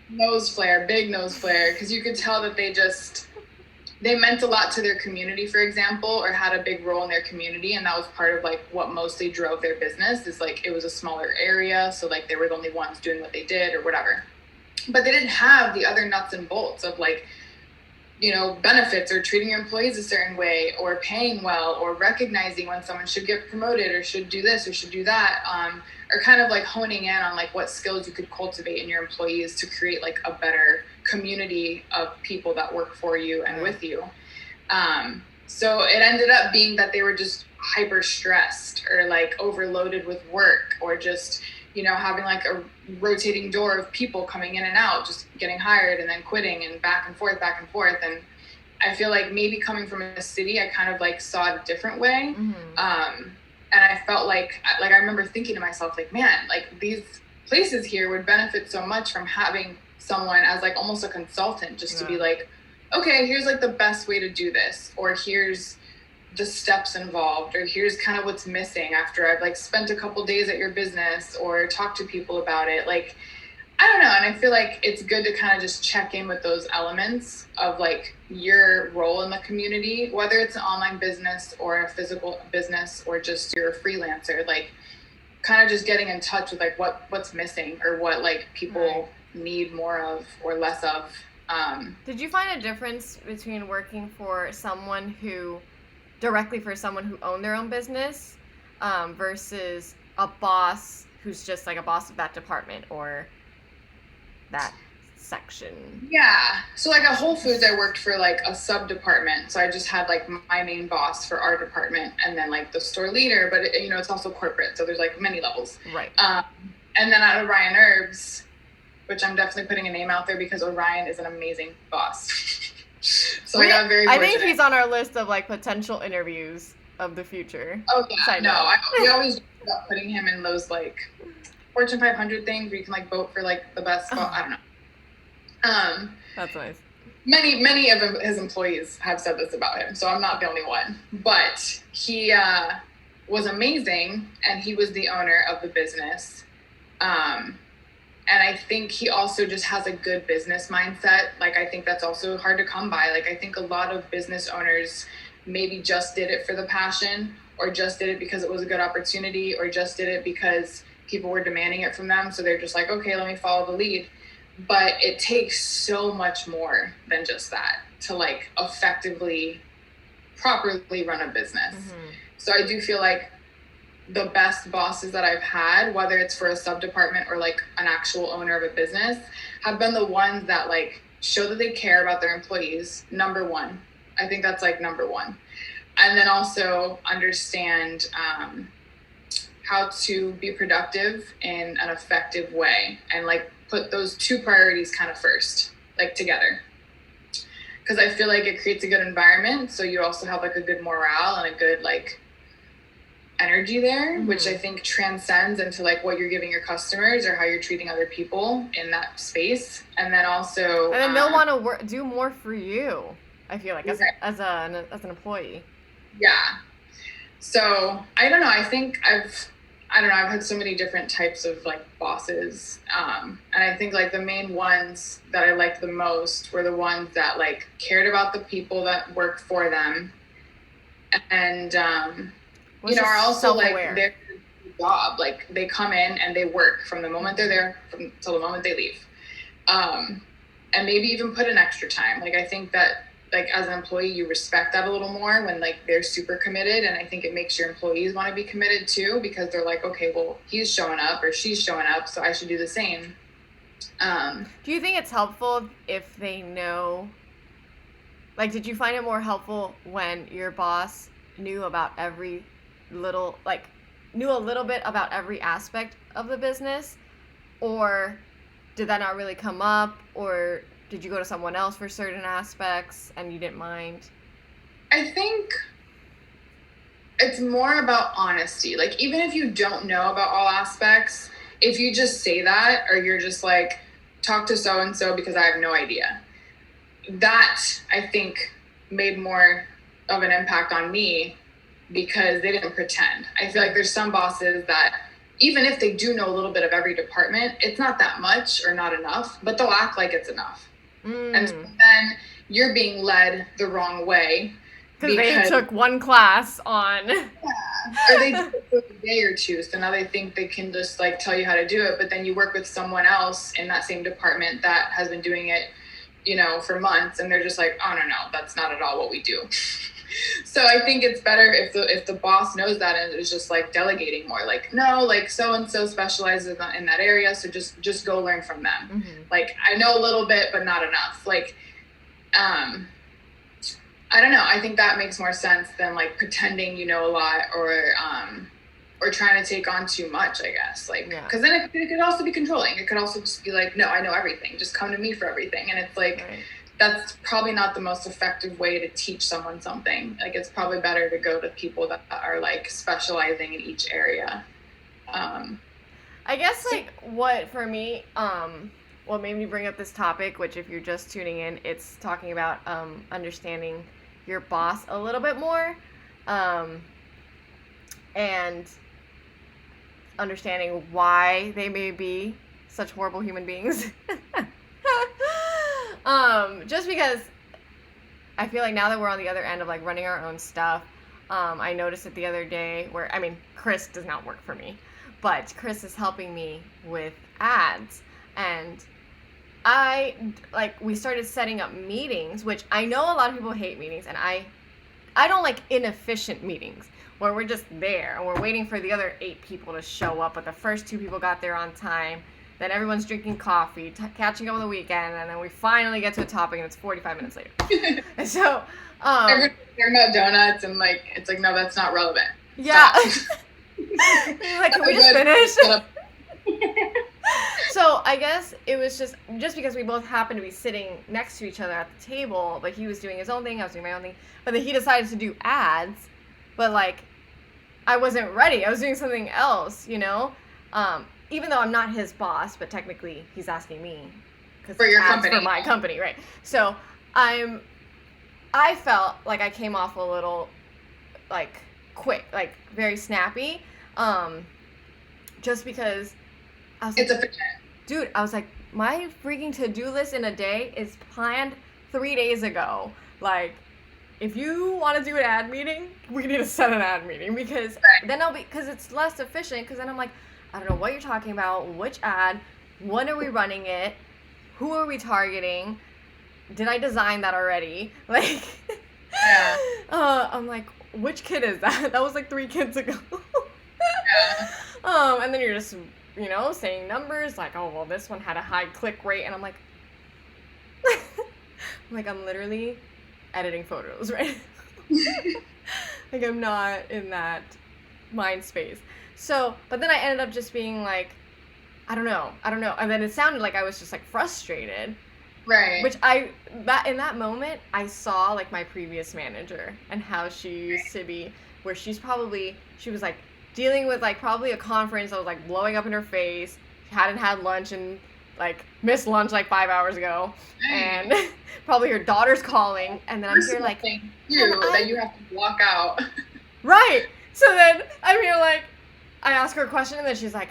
Nose flare, big nose flare, because you could tell that they meant a lot to their community, for example, or had a big role in their community. And that was part of like what mostly drove their business, is like it was a smaller area. So like they were the only ones doing what they did or whatever. But they didn't have the other nuts and bolts of like, you know, benefits or treating your employees a certain way or paying well or recognizing when someone should get promoted or should do this or should do that. Or kind of like honing in on like what skills you could cultivate in your employees to create like a better community of people that work for you and with you. So it ended up being that they were just hyper stressed or like overloaded with work, or just, you know, having like a rotating door of people coming in and out, just getting hired and then quitting and back and forth. And I feel like maybe coming from a city, I kind of like saw it a different way. And I felt like I remember thinking to myself, like, man, like these places here would benefit so much from having someone as like almost a consultant, just to be like, okay, here's like the best way to do this, or here's the steps involved, or here's kind of what's missing after I've like spent a couple days at your business or talked to people about it. Like, I don't know. And I feel like it's good to kind of just check in with those elements of like your role in the community, whether it's an online business or a physical business or just you're a freelancer, like kind of just getting in touch with like what's missing or what like people need more of or less of. Did you find a difference between working for someone who owned their own business versus a boss who's just like a boss of that department or that section? Yeah. So like at Whole Foods, I worked for like a sub department. So I just had like my main boss for our department and then like the store leader, but it, you know, it's also corporate. So there's like many levels. Right. And then at Orion Herbs, which I'm definitely putting a name out there because Orion is an amazing boss. So I got very fortunate. I think he's on our list of like potential interviews of the future. Oh yeah. We always end up putting him in those like Fortune 500 things where you can like vote for like the best. I don't know. That's nice. Many of his employees have said this about him, so I'm not the only one. But he was amazing, and he was the owner of the business. And I think he also just has a good business mindset. Like, I think that's also hard to come by. Like, I think a lot of business owners maybe just did it for the passion, or just did it because it was a good opportunity, or just did it because people were demanding it from them. So they're just like, okay, let me follow the lead. But it takes so much more than just that to like effectively, properly run a business. So I do feel like the best bosses that I've had, whether it's for a sub department or like an actual owner of a business, have been the ones that like show that they care about their employees. Number one. I think that's like number one. And then also understand how to be productive in an effective way, and like put those two priorities kind of first, like together. Because I feel like it creates a good environment. So you also have like a good morale and a good like energy there, which I think transcends into like what you're giving your customers or how you're treating other people in that space. And then also, and then they'll want to do more for you. I feel like as an employee. Yeah. So I don't know. I think I've had so many different types of like bosses. And I think like the main ones that I liked the most were the ones that like cared about the people that worked for them. And, you know, are also like their job. Like they come in and they work from the moment they're there till the moment they leave. And maybe even put in extra time. Like I think that like as an employee, you respect that a little more when like they're super committed. And I think it makes your employees want to be committed too, because they're like, okay, well, he's showing up or she's showing up, so I should do the same. Do you think it's helpful if they know, like, did you find it more helpful when your boss knew about every little, like, knew a little bit about every aspect of the business? Or did that not really come up? Or did you go to someone else for certain aspects and you didn't mind? I think it's more about honesty. Like, even if you don't know about all aspects, if you just say that, or you're just like, talk to so-and-so because I have no idea. That, I think, made more of an impact on me because they didn't pretend. I feel like there's some bosses that, even if they do know a little bit of every department, it's not that much or not enough, but they'll act like it's enough. And so then you're being led the wrong way. Because they took one class on. Yeah. Or they did it for a day or two, so now they think they can just like tell you how to do it, but then you work with someone else in that same department that has been doing it, you know, for months, and they're just like, oh no, that's not at all what we do. So I think it's better if the boss knows that and is just like delegating more. Like, no, like so and so specializes in that area, so just go learn from them. Mm-hmm. Like, I know a little bit, but not enough. Like, I don't know. I think that makes more sense than like pretending you know a lot or trying to take on too much, I guess. Like, because then it could also be controlling. It could also just be like, no, I know everything. Just come to me for everything. And it's like, that's probably not the most effective way to teach someone something. Like, it's probably better to go to people that are like specializing in each area. I guess like what for me, what made me bring up this topic, which if you're just tuning in, it's talking about understanding your boss a little bit more, and understanding why they may be such horrible human beings. Just because I feel like now that we're on the other end of like running our own stuff, I noticed it the other day where, I mean, Chris does not work for me, but Chris is helping me with ads, and we started setting up meetings, which I know a lot of people hate meetings, and I don't like inefficient meetings where we're just there and we're waiting for the other 8 people to show up, but the first 2 people got there on time, then everyone's drinking coffee, catching up on the weekend, and then we finally get to a topic and it's 45 minutes later. And so everyone's talking about donuts and like, it's like, no, that's not relevant. Yeah. Like, can we just finish? So I guess it was just because we both happened to be sitting next to each other at the table, but he was doing his own thing, I was doing my own thing, but then he decided to do ads, but like, I wasn't ready. I was doing something else, you know? Even though I'm not his boss, but technically he's asking me for your company, for my company, right? So I felt like I came off a little like quick, like very snappy, just because I was like, it's efficient. Dude, I was like, my freaking to-do list in a day is planned 3 days ago. Like, if you want to do an ad meeting, we need to set an ad meeting, because then because it's less efficient, because then I'm like, I don't know what you're talking about, which ad, when are we running it, who are we targeting, did I design that already? Like, yeah. I'm like, which kid is that? That was like 3 kids ago. Yeah. And then you're just, you know, saying numbers like, oh, well, this one had a high click rate, and I'm like, I'm literally editing photos, right? Like, I'm not in that mind space. So, but then I ended up just being like, I don't know. And then it sounded like I was just like frustrated. Right. Which in that moment, I saw like my previous manager and how she used to be, where she was like dealing with like probably a conference that was like blowing up in her face. She hadn't had lunch and like missed lunch like 5 hours ago. And probably her daughter's calling. And then I'm here like, that you have to block out. Right. So then I'm here like, I ask her a question and then she's like,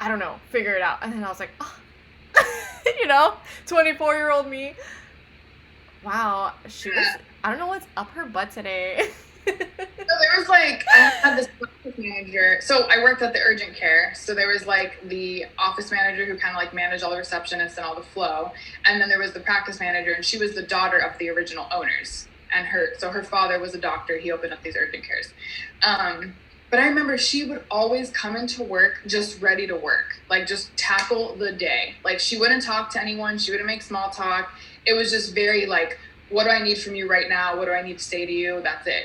I don't know, figure it out. And then I was like, oh. You know, 24-year-old me. Wow, I don't know what's up her butt today. So there was like, I had this practice manager. So I worked at the urgent care. So there was like the office manager who kind of like managed all the receptionists and all the flow. And then there was the practice manager, and she was the daughter of the original owners. And her father was a doctor. He opened up these urgent cares. But I remember she would always come into work just ready to work, like just tackle the day. Like, she wouldn't talk to anyone. She wouldn't make small talk. It was just very like, what do I need from you right now? What do I need to say to you? That's it.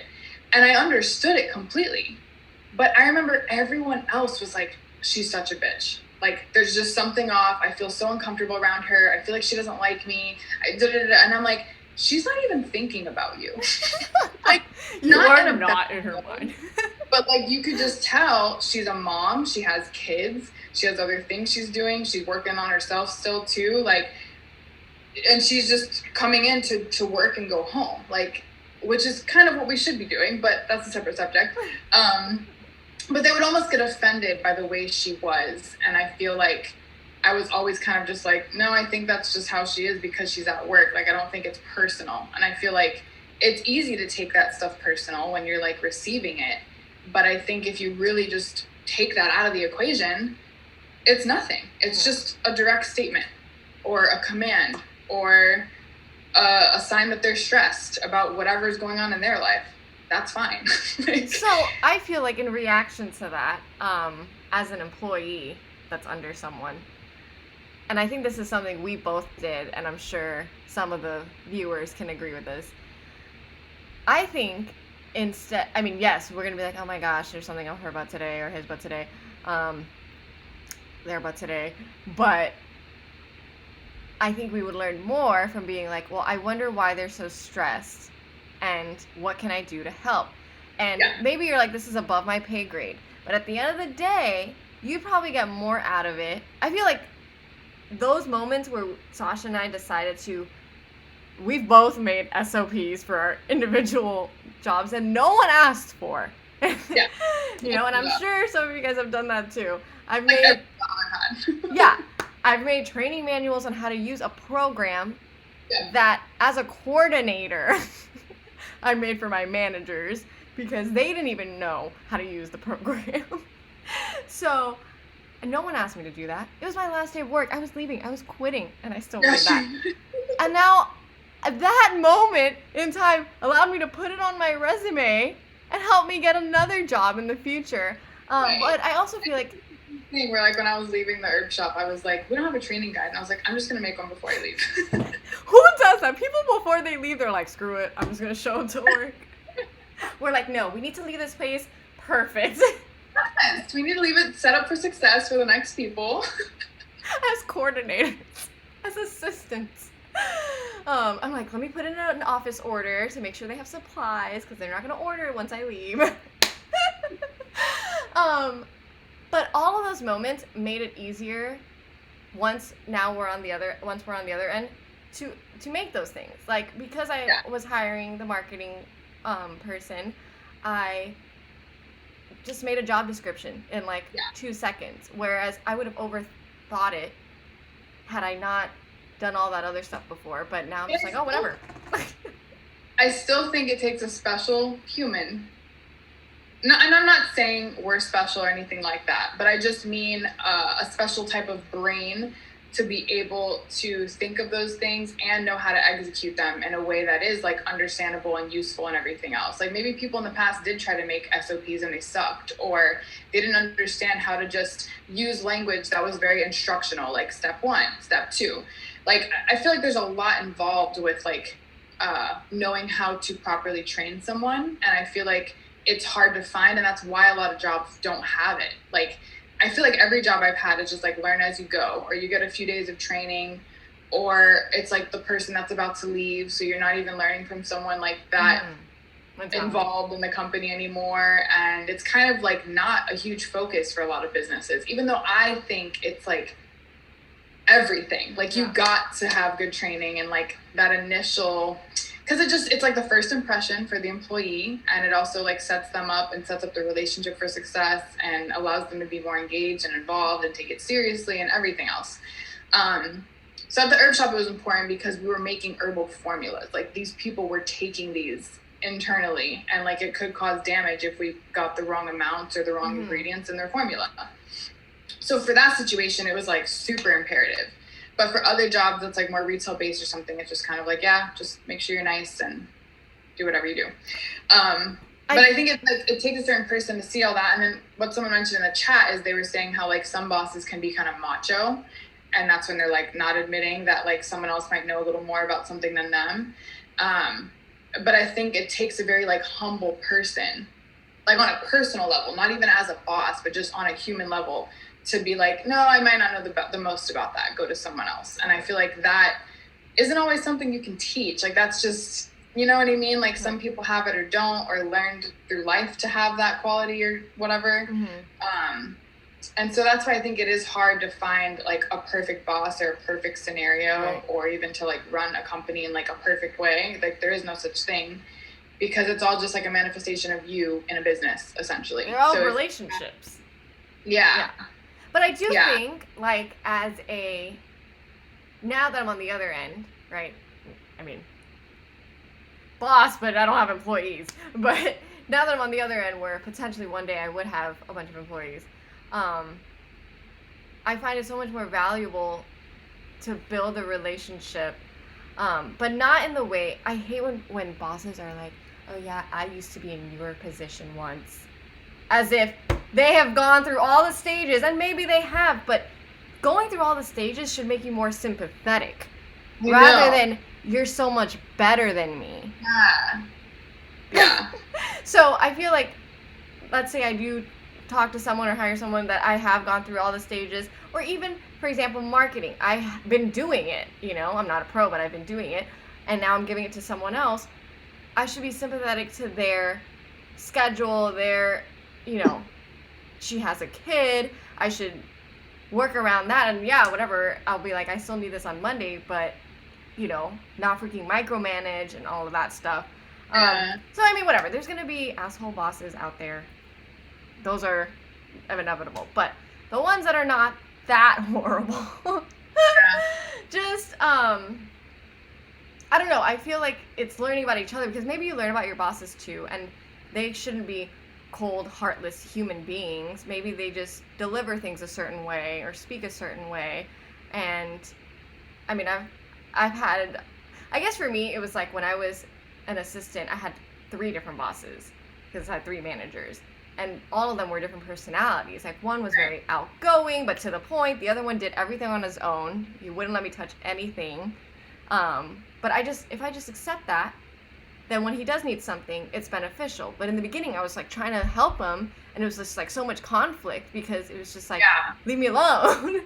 And I understood it completely. But I remember everyone else was like, she's such a bitch. Like, there's just something off. I feel so uncomfortable around her. I feel like she doesn't like me. And I'm like, she's not even thinking about you. Like, you are not in her mind. But like, you could just tell she's a mom, she has kids, she has other things she's doing, she's working on herself still too, like, and she's just coming in to work and go home, like, which is kind of what we should be doing, but that's a separate subject. But they would almost get offended by the way she was, and I feel like I was always kind of just like, no, I think that's just how she is because she's at work. Like, I don't think it's personal. And I feel like it's easy to take that stuff personal when you're like receiving it. But I think if you really just take that out of the equation, it's nothing. It's just a direct statement or a command or a sign that they're stressed about whatever's going on in their life. That's fine. So I feel like in reaction to that, as an employee that's under someone, and I think this is something we both did, and I'm sure some of the viewers can agree with this. I think instead, I mean, yes, we're going to be like, oh my gosh, there's something on her butt today or his butt today, their butt today. But I think we would learn more from being like, well, I wonder why they're so stressed and what can I do to help? And maybe you're like, this is above my pay grade. But at the end of the day, you probably get more out of it. I feel like those moments where Sasha and I decided we've both made SOPs for our individual jobs and no one asked for. Yeah. You know, and I'm sure some of you guys have done that too. I've made training manuals on how to use a program that as a coordinator I made for my managers because they didn't even know how to use the program. So, and no one asked me to do that. It was my last day of work. I was leaving. I was quitting, and I still did that. And now, that moment in time allowed me to put it on my resume and help me get another job in the future. But I also feel like where like when I was leaving the herb shop, I was like, we don't have a training guide, and I was like, I'm just gonna make one before I leave. Who does that? People before they leave, they're like, screw it, I'm just gonna show up to work. We're like, no, we need to leave this place perfect. Yes, we need to leave it set up for success for the next people. As coordinators, as assistants. I'm like, let me put in an office order to make sure they have supplies because they're not gonna order it once I leave. But all of those moments made it easier once we're on the other end to make those things. Like, because I was hiring the marketing person, I just made a job description in like 2 seconds, whereas I would have overthought it had I not done all that other stuff before. But now I'm just like, oh, whatever. I still think it takes a special human. No, and I'm not saying we're special or anything like that, but I just mean a special type of brain to be able to think of those things and know how to execute them in a way that is like understandable and useful and everything else. Like, maybe people in the past did try to make SOPs and they sucked, or they didn't understand how to just use language that was very instructional, like step 1, step 2. Like, I feel like there's a lot involved with like knowing how to properly train someone, and I feel like it's hard to find, and that's why a lot of jobs don't have it. Like, I feel like every job I've had is just like learn as you go, or you get a few days of training, or it's like the person that's about to leave, so you're not even learning from someone like that involved in the company anymore. And it's kind of like not a huge focus for a lot of businesses, even though I think it's like everything. Like, you got to have good training and like that initial, because it's like the first impression for the employee, and it also like sets them up and sets up the relationship for success and allows them to be more engaged and involved and take it seriously and everything else. So at the herb shop, it was important because we were making herbal formulas. Like, these people were taking these internally, and like it could cause damage if we got the wrong amounts or the wrong ingredients in their formula. So for that situation, it was like super imperative. But for other jobs that's like more retail based or something, it's just kind of like, just make sure you're nice and do whatever you do. But I think it takes a certain person to see all that. And then what someone mentioned in the chat is they were saying how like some bosses can be kind of macho, and that's when they're like not admitting that like someone else might know a little more about something than them. But I think it takes a very like humble person, like on a personal level, not even as a boss, but just on a human level, to be like, no, I might not know the most about that. Go to someone else. And I feel like that isn't always something you can teach. Like that's just, you know what I mean? Like some people have it or don't, or learned through life to have that quality or whatever. And so that's why I think it is hard to find like a perfect boss or a perfect scenario, or even to like run a company in like a perfect way. Like there is no such thing, because it's all just like a manifestation of you in a business, essentially. They're all relationships. Yeah. But I do think, like, now that I'm on the other end, right? I mean, boss, but I don't have employees. But now that I'm on the other end, where potentially one day I would have a bunch of employees, I find it so much more valuable to build a relationship, but not in the way, I hate when bosses are like, oh yeah, I used to be in your position once. As if they have gone through all the stages, and maybe they have, but going through all the stages should make you more sympathetic. Rather than, you're so much better than me. Yeah. So I feel like, let's say I do talk to someone or hire someone that I have gone through all the stages, or even, for example, marketing. I've been doing it, I'm not a pro, but I've been doing it, and now I'm giving it to someone else. I should be sympathetic to their schedule, she has a kid, I should work around that, and whatever, I'll be like, I still need this on Monday, but, not freaking micromanage and all of that stuff. So, I mean, whatever, there's going to be asshole bosses out there. Those are inevitable, but the ones that are not that horrible, just, I don't know, I feel like it's learning about each other, because maybe you learn about your bosses too, and they shouldn't be cold, heartless human beings. Maybe they just deliver things a certain way or speak a certain way. And I mean, I've had, I guess for me, it was like when I was an assistant, I had 3 different bosses, because I had 3 managers, and all of them were different personalities. Like one was very outgoing, but to the point. The other one did everything on his own. He wouldn't let me touch anything. But if I just accept that, then when he does need something, it's beneficial. But in the beginning, I was like trying to help him, and it was just like so much conflict, because it was just like, leave me alone.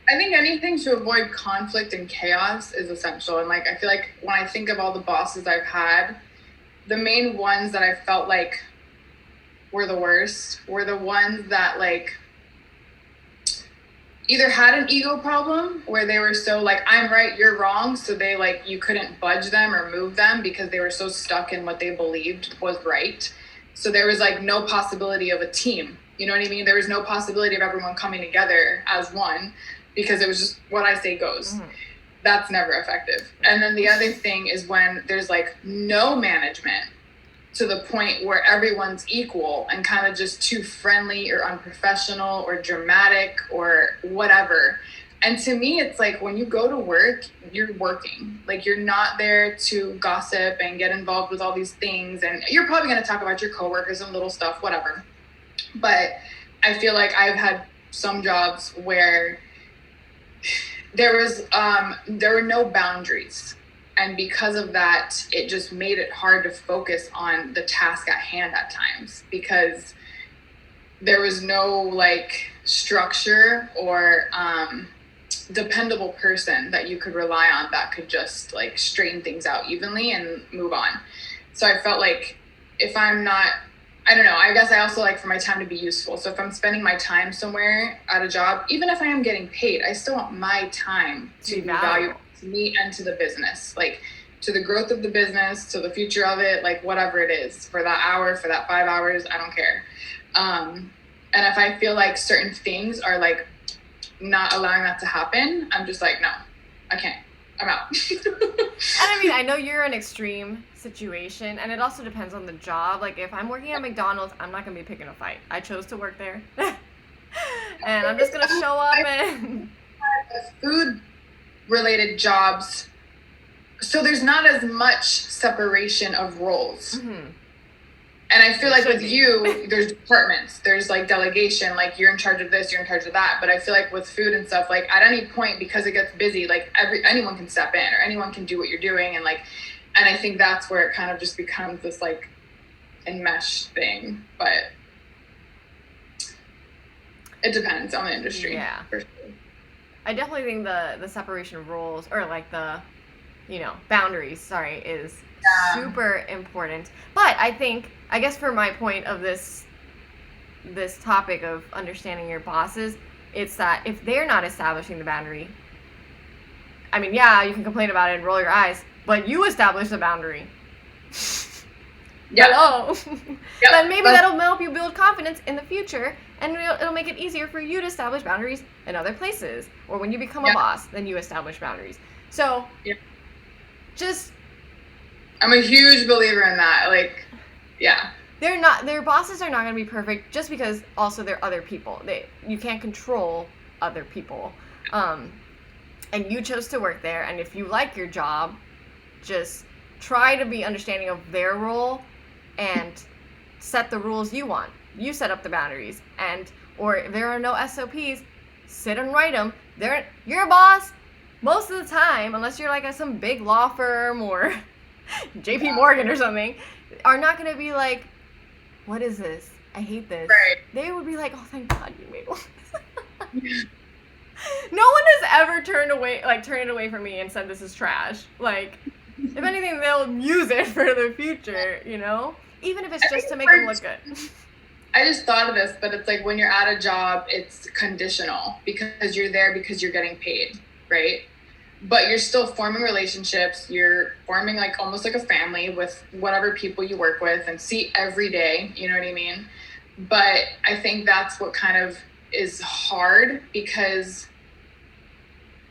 I think anything to avoid conflict and chaos is essential. And like, I feel like when I think of all the bosses I've had, the main ones that I felt like were the worst were the ones that like either had an ego problem, where they were so like, I'm right, you're wrong. So they like, you couldn't budge them or move them, because they were so stuck in what they believed was right. So there was like no possibility of a team. You know what I mean? There was no possibility of everyone coming together as one, because it was just what I say goes. That's never effective. And then the other thing is when there's like no management, to the point where everyone's equal and kind of just too friendly or unprofessional or dramatic or whatever. And to me, it's like when you go to work, you're working. Like you're not there to gossip and get involved with all these things. And you're probably going to talk about your coworkers and little stuff, whatever. But I feel like I've had some jobs where there were no boundaries. And because of that, it just made it hard to focus on the task at hand at times, because there was no like structure or dependable person that you could rely on that could just like straighten things out evenly and move on. So I felt like if I'm not, I don't know, I guess I also like for my time to be useful. So if I'm spending my time somewhere at a job, even if I am getting paid, I still want my time to be valuable to me and to the business, like to the growth of the business, to the future of it, like whatever it is, for that hour, for that 5 hours, I don't care. And if I feel like certain things are like not allowing that to happen, I'm just like, no, I can't. I'm out. And I mean, I know you're in an extreme situation, and it also depends on the job. Like if I'm working at McDonald's, I'm not going to be picking a fight. I chose to work there. And I'm just going to show up and... Food related jobs, so there's not as much separation of roles. And I feel like with you, there's departments, there's like delegation, like you're in charge of this, you're in charge of that. But I feel like with food and stuff, like at any point, because it gets busy, like anyone can step in or anyone can do what you're doing. And like, and I think that's where it kind of just becomes this like enmesh thing. But it depends on the industry. Yeah. For sure. I definitely think the separation of roles, or like the, boundaries, sorry, is Yeah. super important. But I guess for my point of this topic of understanding your bosses, it's that if they're not establishing the boundary, I mean, yeah, you can complain about it and roll your eyes, but you establish the boundary. Yeah. Hello. Yep. Then maybe that'll help you build confidence in the future, and it'll make it easier for you to establish boundaries in other places. Or when you become a boss, then you establish boundaries. So, just I'm a huge believer in that. Like, yeah. their bosses are not going to be perfect just because also they're other people. You can't control other people. And you chose to work there, and if you like your job, just try to be understanding of their role and set the rules you want. You set up the boundaries, or if there are no SOPs, sit and write them. Your boss, most of the time, unless you're like at some big law firm or JP Morgan or something, are not going to be like, what is this? I hate this. Right. They would be like, oh, thank God you made one. No one has ever turned it away from me and said this is trash. Like, if anything, they'll use it for the future, even if it's just to make them look good. I just thought of this, but it's like when you're at a job, it's conditional because you're there because you're getting paid, right? But you're still forming relationships. You're forming like almost like a family with whatever people you work with and see every day. You know what I mean? But I think that's what kind of is hard, because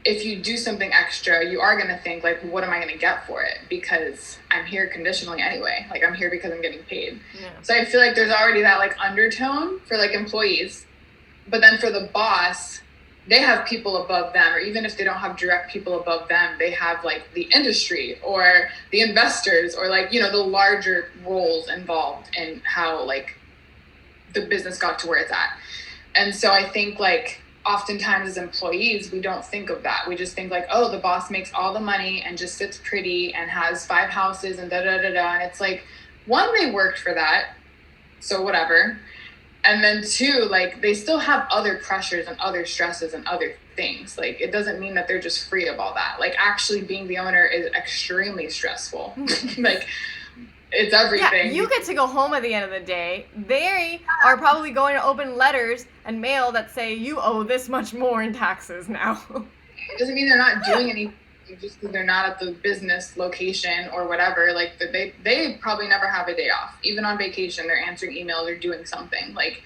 if you do something extra, you are going to think like, what am I going to get for it? Because I'm here conditionally anyway. Like, I'm here because I'm getting paid. Yeah. So I feel like there's already that like undertone for like employees, but then for the boss, they have people above them, or even if they don't have direct people above them, they have like the industry or the investors or like, the larger roles involved in how like the business got to where it's at. And so I think like oftentimes as employees, we don't think of that. We just think like, oh, the boss makes all the money and just sits pretty and has 5 houses and da da da da. And it's like, one, they worked for that, so whatever. And then 2, like they still have other pressures and other stresses and other things. Like, it doesn't mean that they're just free of all that. Like, actually being the owner is extremely stressful. Like, it's everything. Yeah, you get to go home at the end of the day. They are probably going to open letters and mail that say you owe this much more in taxes now. It doesn't mean they're not doing anything just because they're not at the business location or whatever. Like, they probably never have a day off. Even on vacation, they're answering emails or doing something. Like,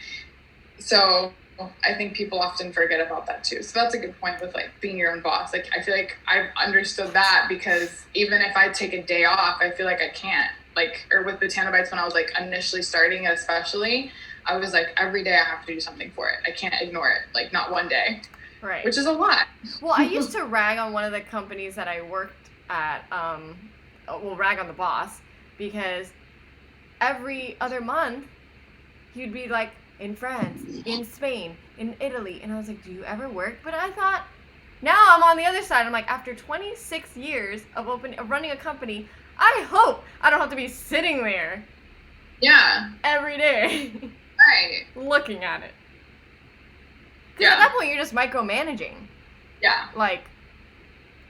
so I think people often forget about that too. So that's a good point with like being your own boss. Like, I feel like I've understood that, because even if I take a day off, I feel like I can't. Like, or with the Tanabites, when I was like initially starting it, especially, I was like, every day I have to do something for it. I can't ignore it. Like, not one day. Right. Which is a lot. Well, I used to rag on one of the companies that I worked at, rag on the boss, because every other month he'd be like in France, in Spain, in Italy. And I was like, do you ever work? But I thought, now I'm on the other side. I'm like, after 26 years of running a company, I hope I don't have to be sitting there. Yeah. Every day. Right. Looking at it. Because at that point, you're just micromanaging. Yeah. Like,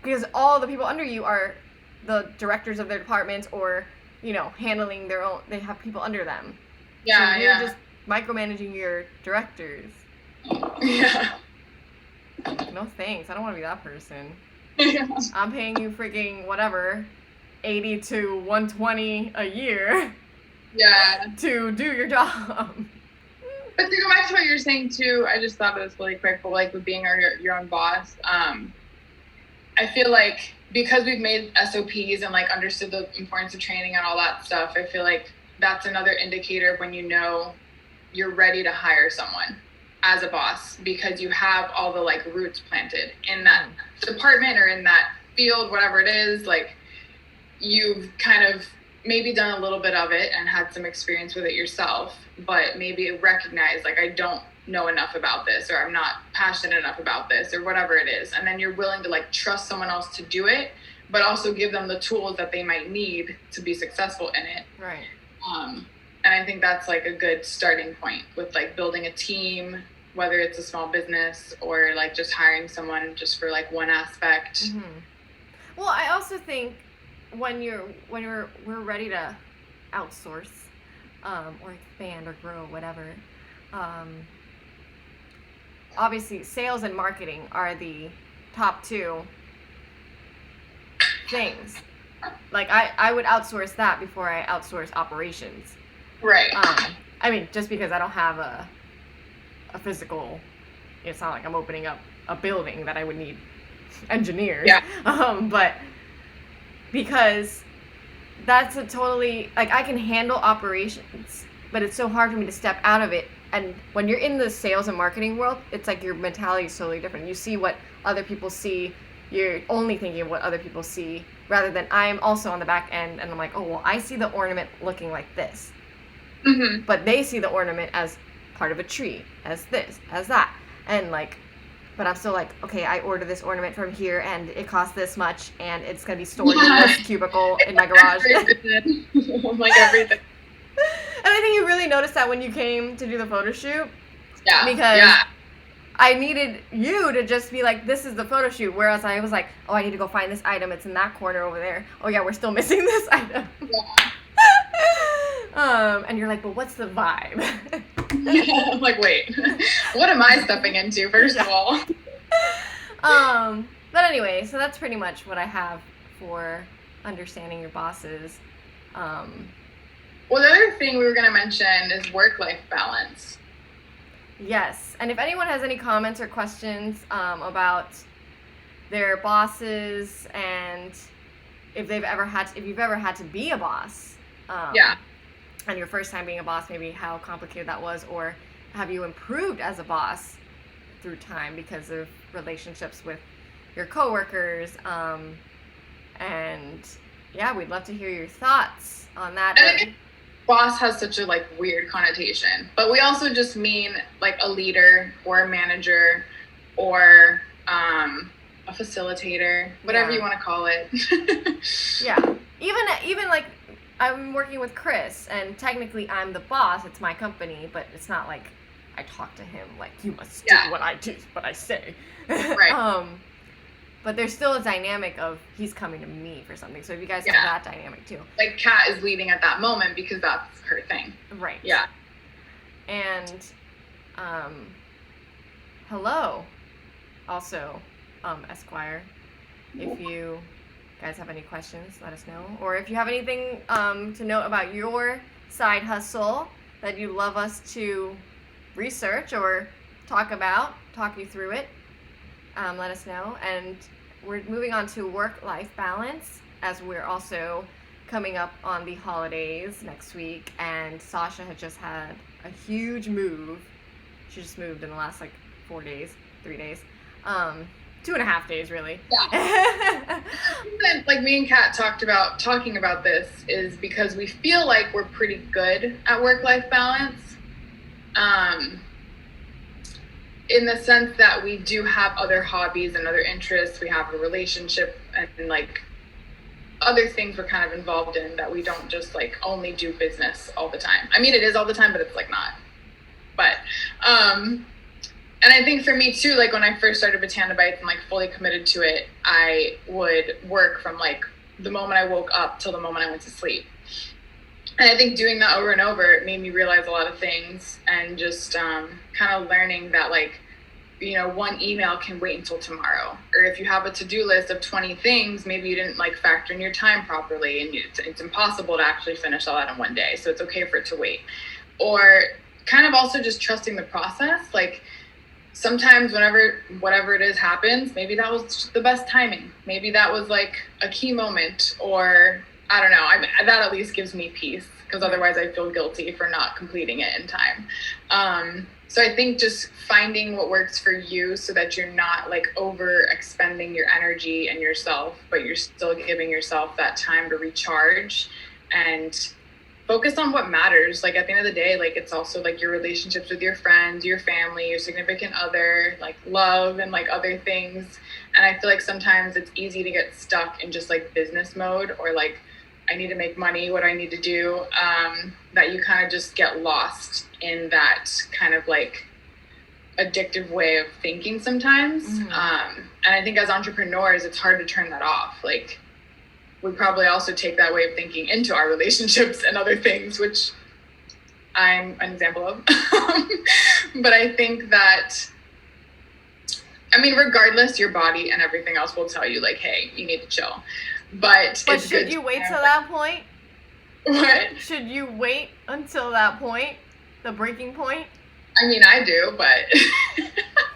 because all the people under you are the directors of their departments, or, handling their own, they have people under them. Yeah, so you're just micromanaging your directors. Yeah. No thanks. I don't want to be that person. Yeah. I'm paying you freaking whatever, 80 to 120 a year. Yeah. To do your job. But to go back to what you're saying too, I just thought it was really quick, but like with being your own boss, I feel like because we've made SOPs and like understood the importance of training and all that stuff, I feel like that's another indicator of when you're ready to hire someone as a boss, because you have all the like roots planted in that department or in that field, whatever it is. Like, you've kind of maybe done a little bit of it and had some experience with it yourself, but maybe recognize like, I don't know enough about this, or I'm not passionate enough about this, or whatever it is. And then you're willing to like trust someone else to do it, but also give them the tools that they might need to be successful in it. Right. And I think that's like a good starting point with like building a team whether it's a small business or like just hiring someone just for like one aspect. Well, I also think when we're ready to outsource, or expand or grow, whatever, obviously sales and marketing are the top two things. Like I would outsource that before I outsource operations. Right. I mean, just because I don't have a physical, it's not like I'm opening up a building that I would need engineers. Yeah. But because that's a totally, like, I can handle operations, but it's so hard for me to step out of it. And when you're in the sales and marketing world, it's like your mentality is totally different. You see what other people see. You're only thinking of what other people see, rather than I'm also on the back end and I'm like, oh, well, I see the ornament looking like this. But they see the ornament as part of a tree, as this, as that. And like, but I'm still like, okay, I order this ornament from here and it costs this much and it's going to be stored in this cubicle in my garage. Like everything. And I think you really noticed that when you came to do the photo shoot. Yeah. Because I needed you to just be like, this is the photo shoot. Whereas I was like, oh, I need to go find this item. It's in that corner over there. Oh, yeah, we're still missing this item. Yeah. And you're like, but what's the vibe? I'm like, wait, what am I stepping into, first of all? But anyway, so that's pretty much what I have for understanding your bosses. Well, the other thing we were going to mention is work-life balance. Yes, and if anyone has any comments or questions about their bosses, and if you've ever had to be a boss, and your first time being a boss, maybe how complicated that was, or have you improved as a boss through time because of relationships with your coworkers, and yeah, we'd love to hear your thoughts on that. I think boss has such a like weird connotation, but we also just mean like a leader or a manager or a facilitator, whatever you want to call it. Yeah, even like I'm working with Chris, and technically I'm the boss. It's my company, but it's not like I talk to him like, you must do what I say. Right. But there's still a dynamic of he's coming to me for something. So if you guys have that dynamic too. Like Kat is leading at that moment because that's her thing. Right. Yeah. And hello, also, Esquire. If you guys have any questions, let us know. Or if you have anything to note about your side hustle that you'd love us to research or talk you through it, let us know. And we're moving on to work-life balance, as we're also coming up on the holidays next week, and Sasha had just had a huge move. She just moved in the last 3 days, 2.5 days really. Yeah. Like me and Kat talking about this is because we feel like we're pretty good at work-life balance. In the sense that we do have other hobbies and other interests. We have a relationship and like other things we're kind of involved in, that we don't just like only do business all the time. I mean, it is all the time, but it's like not. But, and I think for me too, like when I first started Botana Bites and like fully committed to it, I would work from like the moment I woke up till the moment I went to sleep. And I think doing that over and over, it made me realize a lot of things, and just kind of learning that like, you know, one email can wait until tomorrow. Or if you have a to-do list of 20 things, maybe you didn't like factor in your time properly, and it's impossible to actually finish all that in one day. So it's okay for it to wait. Or kind of also just trusting the process. Like sometimes whatever it is happens, maybe that was the best timing. Maybe that was like a key moment, or I don't know. That at least gives me peace, because otherwise I feel guilty for not completing it in time. So I think just finding what works for you, so that you're not like over expending your energy and yourself, but you're still giving yourself that time to recharge and focus on what matters. Like at the end of the day, like it's also like your relationships with your friends, your family, your significant other, like love and like other things. And I feel like sometimes it's easy to get stuck in just like business mode, or like, I need to make money, what do I need to do? That you kind of just get lost in that kind of like addictive way of thinking sometimes. And I think as entrepreneurs, it's hard to turn that off. Like, we probably also take that way of thinking into our relationships and other things, which I'm an example of. But I think that, I mean, regardless, your body and everything else will tell you, like, hey, you need to chill. But should you wait till that point? What? Should you wait until that point? The breaking point? I mean, I do, but...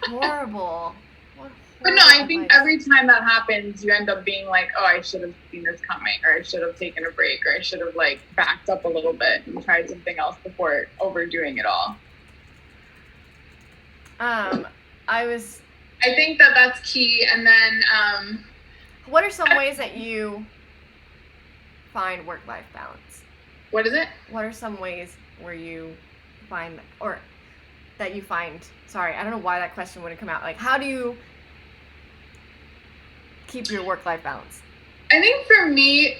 Horrible. But no, I think every time that happens, you end up being like, oh, I should have seen this coming, or I should have taken a break, or I should have, like, backed up a little bit and tried something else before overdoing it all. I think that that's key. And then... what are some ways that you find work-life balance? What is it? What are some ways where you find, or that you find, sorry, I don't know why that question wouldn't come out. Like, how do you keep your work-life balance? I think for me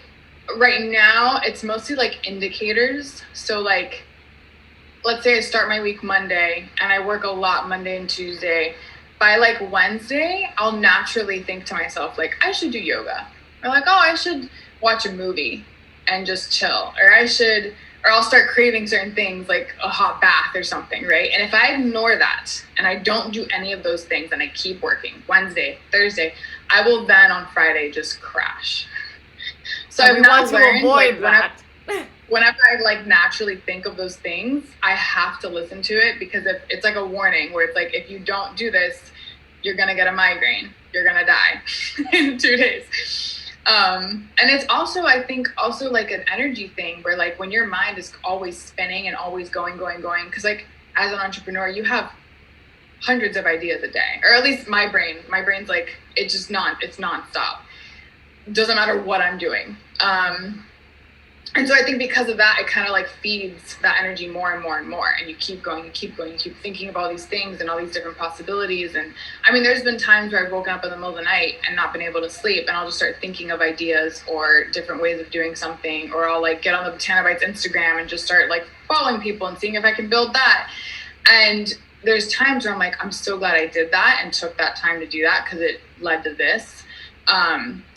right now, it's mostly like indicators. So like, let's say I start my week Monday and I work a lot Monday and Tuesday. By like Wednesday, I'll naturally think to myself, like, I should do yoga. Or like, oh, I should watch a movie and just chill. Or I'll start craving certain things like a hot bath or something, right? And if I ignore that and I don't do any of those things and I keep working Wednesday, Thursday, I will then on Friday just crash. So I've now learned, avoid that. Whenever I like naturally think of those things, I have to listen to it, because if it's like a warning where it's like, if you don't do this, you're going to get a migraine. You're going to die in 2 days. And it's also, I think, also like an energy thing where like when your mind is always spinning and always going, because like as an entrepreneur, you have hundreds of ideas a day, or at least my brain's like, it's nonstop. Doesn't matter what I'm doing. And so I think because of that, it kind of like feeds that energy more and more and more. And you keep going, you keep thinking of all these things and all these different possibilities. And I mean, there's been times where I've woken up in the middle of the night and not been able to sleep, and I'll just start thinking of ideas or different ways of doing something. Or I'll like get on the Botanobites Instagram and just start like following people and seeing if I can build that. And there's times where I'm like, I'm so glad I did that and took that time to do that, because it led to this.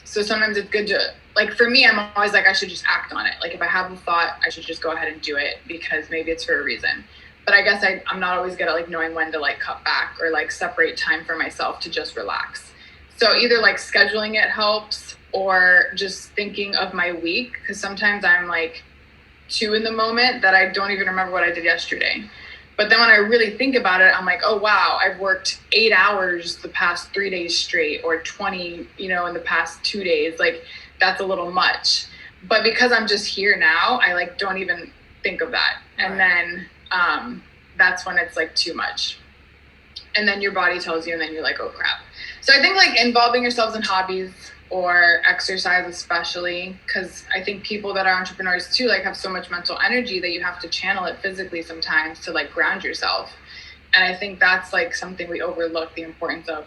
So sometimes it's good to, like, for me, I'm always like, I should just act on it. Like, if I have a thought, I should just go ahead and do it, because maybe it's for a reason. But I guess I'm not always good at, like, knowing when to, like, cut back or, like, separate time for myself to just relax. So either, like, scheduling it helps, or just thinking of my week, because sometimes I'm, like, too in the moment that I don't even remember what I did yesterday. But then when I really think about it, I'm like, oh, wow, I've worked 8 hours the past 3 days straight, or 20, in the past 2 days. Like, that's a little much. But because I'm just here now, I like don't even think of that. And then that's when it's like too much. And then your body tells you, and then you're like, oh crap. So I think like involving yourselves in hobbies or exercise, especially, because I think people that are entrepreneurs too, like have so much mental energy that you have to channel it physically sometimes to like ground yourself. And I think that's like something we overlook the importance of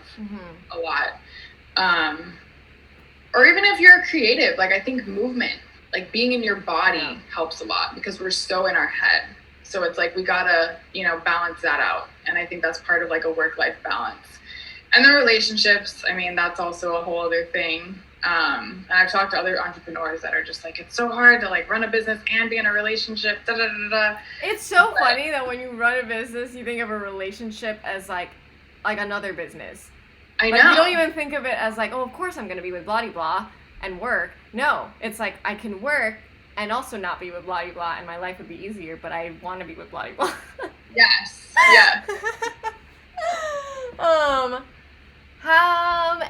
a lot. Or even if you're a creative, like I think movement, like being in your body helps a lot, because we're so in our head. So it's like, we gotta, balance that out. And I think that's part of like a work-life balance. And the relationships, I mean, that's also a whole other thing. And I've talked to other entrepreneurs that are just like, it's so hard to like run a business and be in a relationship. It's so funny that when you run a business, you think of a relationship as like another business. I know. Like, you don't even think of it as like, oh, of course I'm going to be with blah, blah, and work. No, it's like I can work and also not be with blah, blah, and my life would be easier, but I want to be with blah, blah. Yes. Yeah.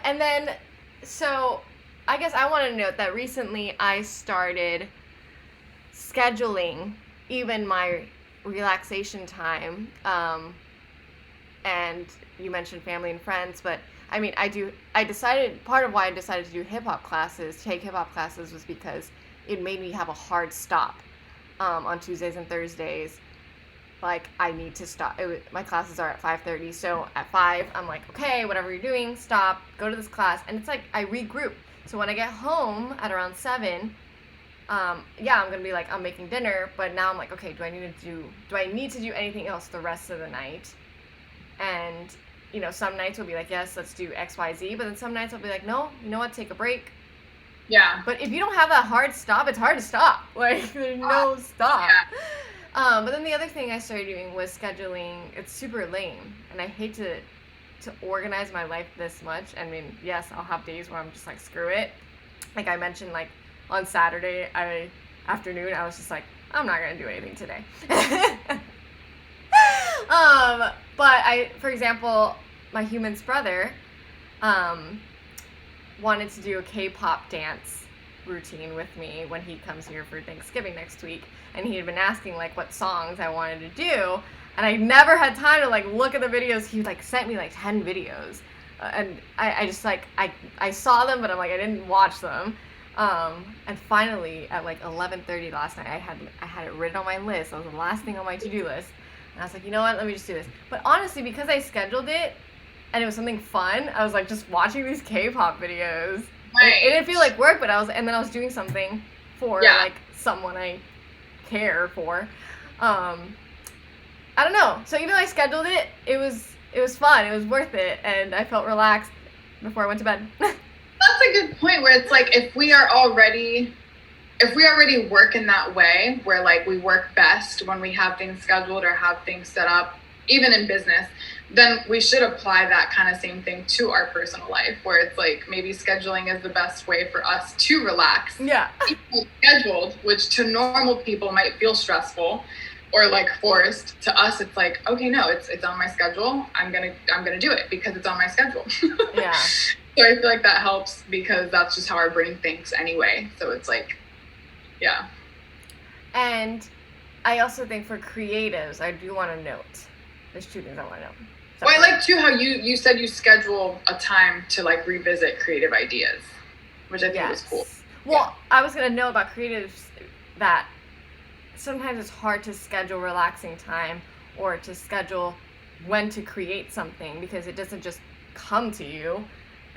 And then, so I guess I want to note that recently I started scheduling even my relaxation time. And you mentioned family and friends, but I mean, part of why I decided to do take hip hop classes was because it made me have a hard stop on Tuesdays and Thursdays. Like, I need to stop. My classes are at 5:30, so at 5, I'm like, okay, whatever you're doing, stop, go to this class. And it's like, I regroup. So when I get home at around 7, I'm going to be like, I'm making dinner, but now I'm like, okay, do I need to do anything else the rest of the night? And, some nights will be like, yes, let's do X, Y, Z. But then some nights I'll be like, no, you know what? Take a break. Yeah. But if you don't have that hard stop, it's hard to stop. Like, there's no stop. Yeah. But then the other thing I started doing was scheduling. It's super lame. And I hate to organize my life this much. I mean, yes, I'll have days where I'm just like, screw it. Like I mentioned, like on Saturday afternoon, I was just like, I'm not going to do anything today. But for example, my human's brother, wanted to do a K-pop dance routine with me when he comes here for Thanksgiving next week, and he had been asking like what songs I wanted to do, and I never had time to like look at the videos. He like sent me like 10 videos, and I just like I saw them, but I'm like I didn't watch them. And finally at like 11:30 last night, I had it written on my list. That was the last thing on my to-do list, and I was like, you know what, let me just do this. But honestly, because I scheduled it and it was something fun, I was like just watching these K-pop videos. Right. It didn't feel like work, but then I was doing something for like someone I care for. I don't know. So even though I scheduled it, it was fun. It was worth it, and I felt relaxed before I went to bed. That's a good point, where it's like if we already work in that way, where like we work best when we have things scheduled or have things set up, even in business, then we should apply that kind of same thing to our personal life, where it's like maybe scheduling is the best way for us to relax. Yeah. Scheduled, which to normal people might feel stressful or like forced. To us, it's like, okay, no, it's on my schedule. I'm gonna do it because it's on my schedule. Yeah. So I feel like that helps because that's just how our brain thinks anyway. So it's like, yeah. And I also think for creatives, I do want to note, there's two things I want to note. Well, I like too how you said you schedule a time to like revisit creative ideas, which I think was cool. Well, I was going to know about creatives that sometimes it's hard to schedule relaxing time or to schedule when to create something, because it doesn't just come to you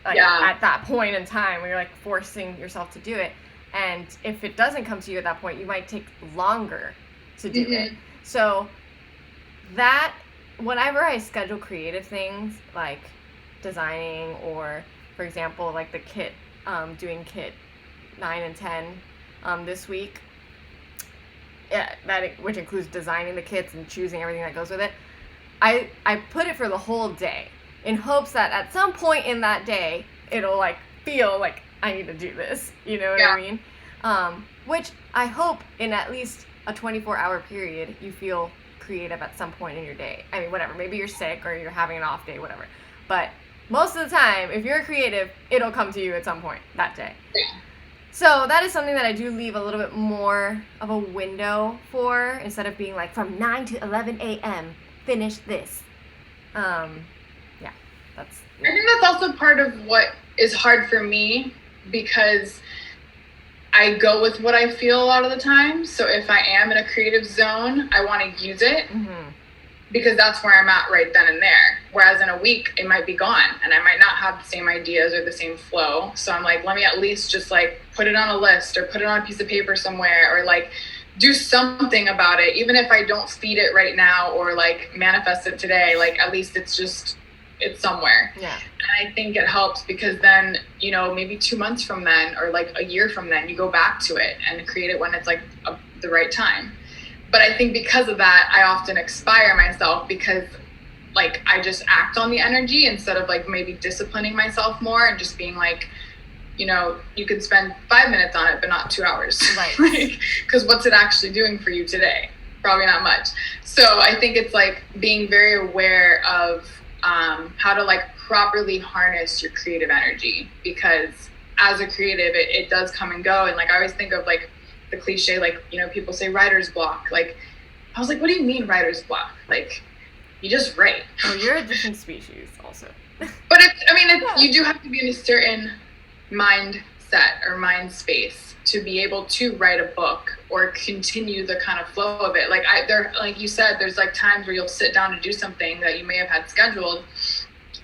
at that point in time where you're like forcing yourself to do it. And if it doesn't come to you at that point, you might take longer to do it. So that, whenever I schedule creative things like designing, or for example, like the kit, doing kit 9 and 10 this week, which includes designing the kits and choosing everything that goes with it, I put it for the whole day in hopes that at some point in that day it'll like feel like I need to do this, you know what I mean? Which I hope in at least a 24-hour period you feel creative at some point in your day. I mean, whatever, maybe you're sick or you're having an off day, whatever. But most of the time, if you're creative, it'll come to you at some point that day. So that is something that I do leave a little bit more of a window for, instead of being like from 9 to 11 a.m., finish this. I think that's also part of what is hard for me, because I go with what I feel a lot of the time. So if I am in a creative zone, I want to use it because that's where I'm at right then and there. Whereas in a week, it might be gone and I might not have the same ideas or the same flow. So I'm like, let me at least just like put it on a list or put it on a piece of paper somewhere, or like do something about it. Even if I don't feed it right now or like manifest it today, like at least it's somewhere. Yeah. And I think it helps because then, maybe 2 months from then or like a year from then, you go back to it and create it when it's like the right time. But I think because of that, I often expire myself because like I just act on the energy instead of like maybe disciplining myself more and just being like, you could spend 5 minutes on it, but not 2 hours. Right. Because what's it actually doing for you today? Probably not much. So I think it's like being very aware of how to like properly harness your creative energy, because as a creative, it does come and go. And like I always think of like the cliche, like people say writer's block. Like I was like, what do you mean writer's block? Like you just write. Oh, you're a different species also. But you do have to be in a certain mindset or mind space to be able to write a book or continue the kind of flow of it. Like like you said, there's like times where you'll sit down to do something that you may have had scheduled,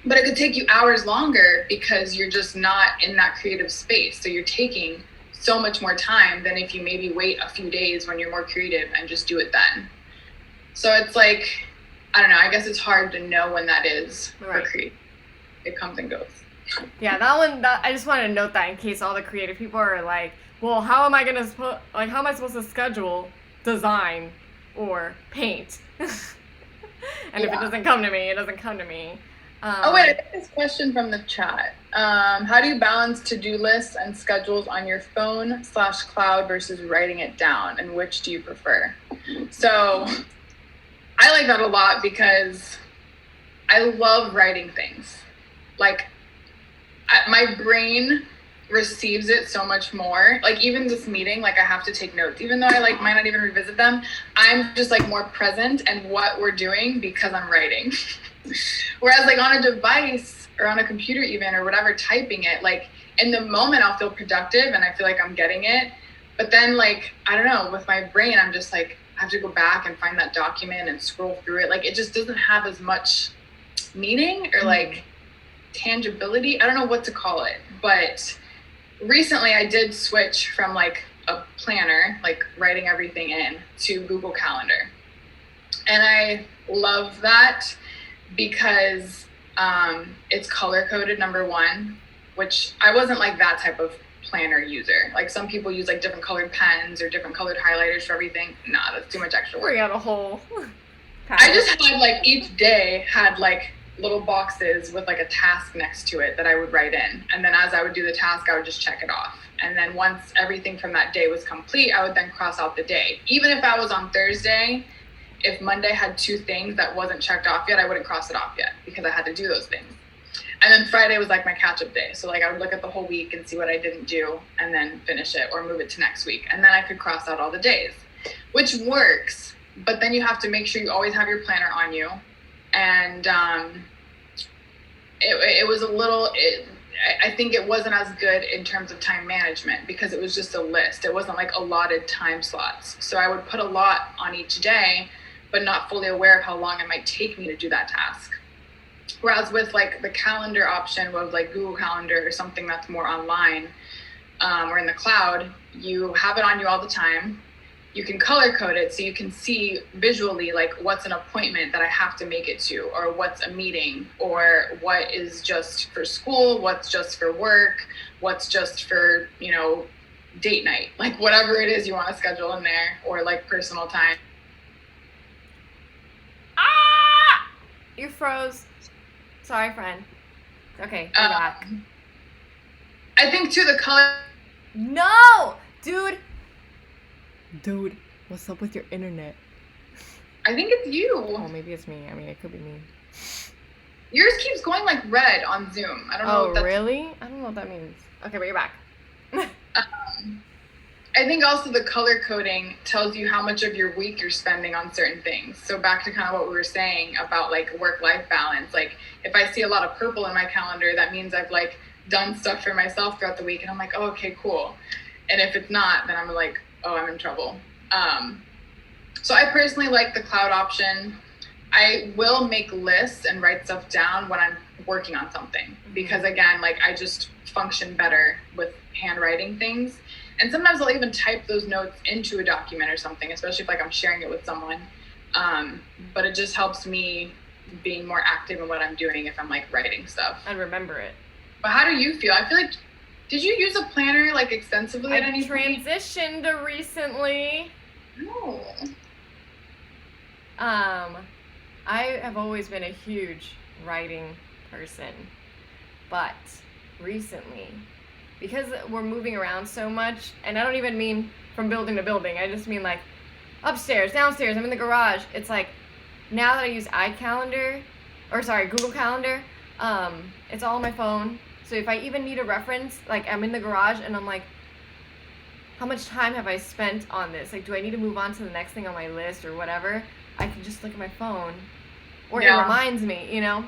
but it could take you hours longer because you're just not in that creative space. So you're taking so much more time than if you maybe wait a few days when you're more creative and just do it then. So it's like, I don't know. I guess it's hard to know when that is Right. for creative. It comes and goes. Yeah, I just wanted to note that in case all the creative people are like, well, how am I supposed to schedule design or paint? And if it doesn't come to me, it doesn't come to me. Oh wait, I got this question from the chat. How do you balance to-do lists and schedules on your phone/cloud versus writing it down, and which do you prefer? So I like that a lot because I love writing things. Like my brain receives it so much more. Like even this meeting, like I have to take notes, even though I like might not even revisit them. I'm just like more present and what we're doing because I'm writing. Whereas like on a device or on a computer even or whatever, typing it, like in the moment I'll feel productive and I feel like I'm getting it. But then like, I don't know, with my brain, I'm just like, I have to go back and find that document and scroll through it. Like it just doesn't have as much meaning or like tangibility. I don't know what to call it, but recently I did switch from like a planner, like writing everything in, to Google Calendar. And I love that because it's color coded, number one, which I wasn't like that type of planner user. Like some people use like different colored pens or different colored highlighters for everything. Nah, that's too much extra work. We got a whole I just had like each day had like little boxes with like a task next to it that I would write in. And then as I would do the task, I would just check it off. And then once everything from that day was complete, I would then cross out the day. Even if I was on Thursday, if Monday had 2 things that wasn't checked off yet, I wouldn't cross it off yet because I had to do those things. And then Friday was like my catch-up day. So like I would look at the whole week and see what I didn't do and then finish it or move it to next week. And then I could cross out all the days, which works. But then you have to make sure you always have your planner on you. And it was a little, I think it wasn't as good in terms of time management because it was just a list. It wasn't like allotted time slots. So I would put a lot on each day, but not fully aware of how long it might take me to do that task. Whereas with like the calendar option of like Google Calendar or something that's more online or in the cloud, you have it on you all the time. You can color code it so you can see visually like what's an appointment that I have to make it to, or what's a meeting, or what is just for school, what's just for work, what's just for, you know, date night, like whatever it is you want to schedule in there, or like personal time. Ah! You froze. Sorry, friend. Okay, you're back. I think too the color. No! Dude, what's up with your internet? I think it's you. Oh, maybe it's me. I mean, it could be me. Yours keeps going like red on Zoom. I don't know. Oh, really? I don't know what that means. Okay, but you're back. I think also the color coding tells you how much of your week you're spending on certain things. So back to kind of what we were saying about like work-life balance. Like if I see a lot of purple in my calendar, that means I've like done stuff for myself throughout the week. And I'm like, oh, okay, cool. And if it's not, then I'm like, oh, I'm in trouble. So I personally like the cloud option. I will make lists and write stuff down when I'm working on something because again, like I just function better with handwriting things. And sometimes I'll even type those notes into a document or something, especially if like I'm sharing it with someone. But it just helps me being more active in what I'm doing if I'm like writing stuff. And remember it. But how do you feel? I feel like, did you use a planner like extensively at any point? I transitioned recently. No. I have always been a huge writing person, but recently, because we're moving around so much, and I don't even mean from building to building, I just mean like upstairs, downstairs, I'm in the garage. It's like now that I use Google Calendar, it's all on my phone. So if I even need a reference, like I'm in the garage and I'm like, how much time have I spent on this? Like, do I need to move on to the next thing on my list or whatever? I can just look at my phone, or it reminds me, you know?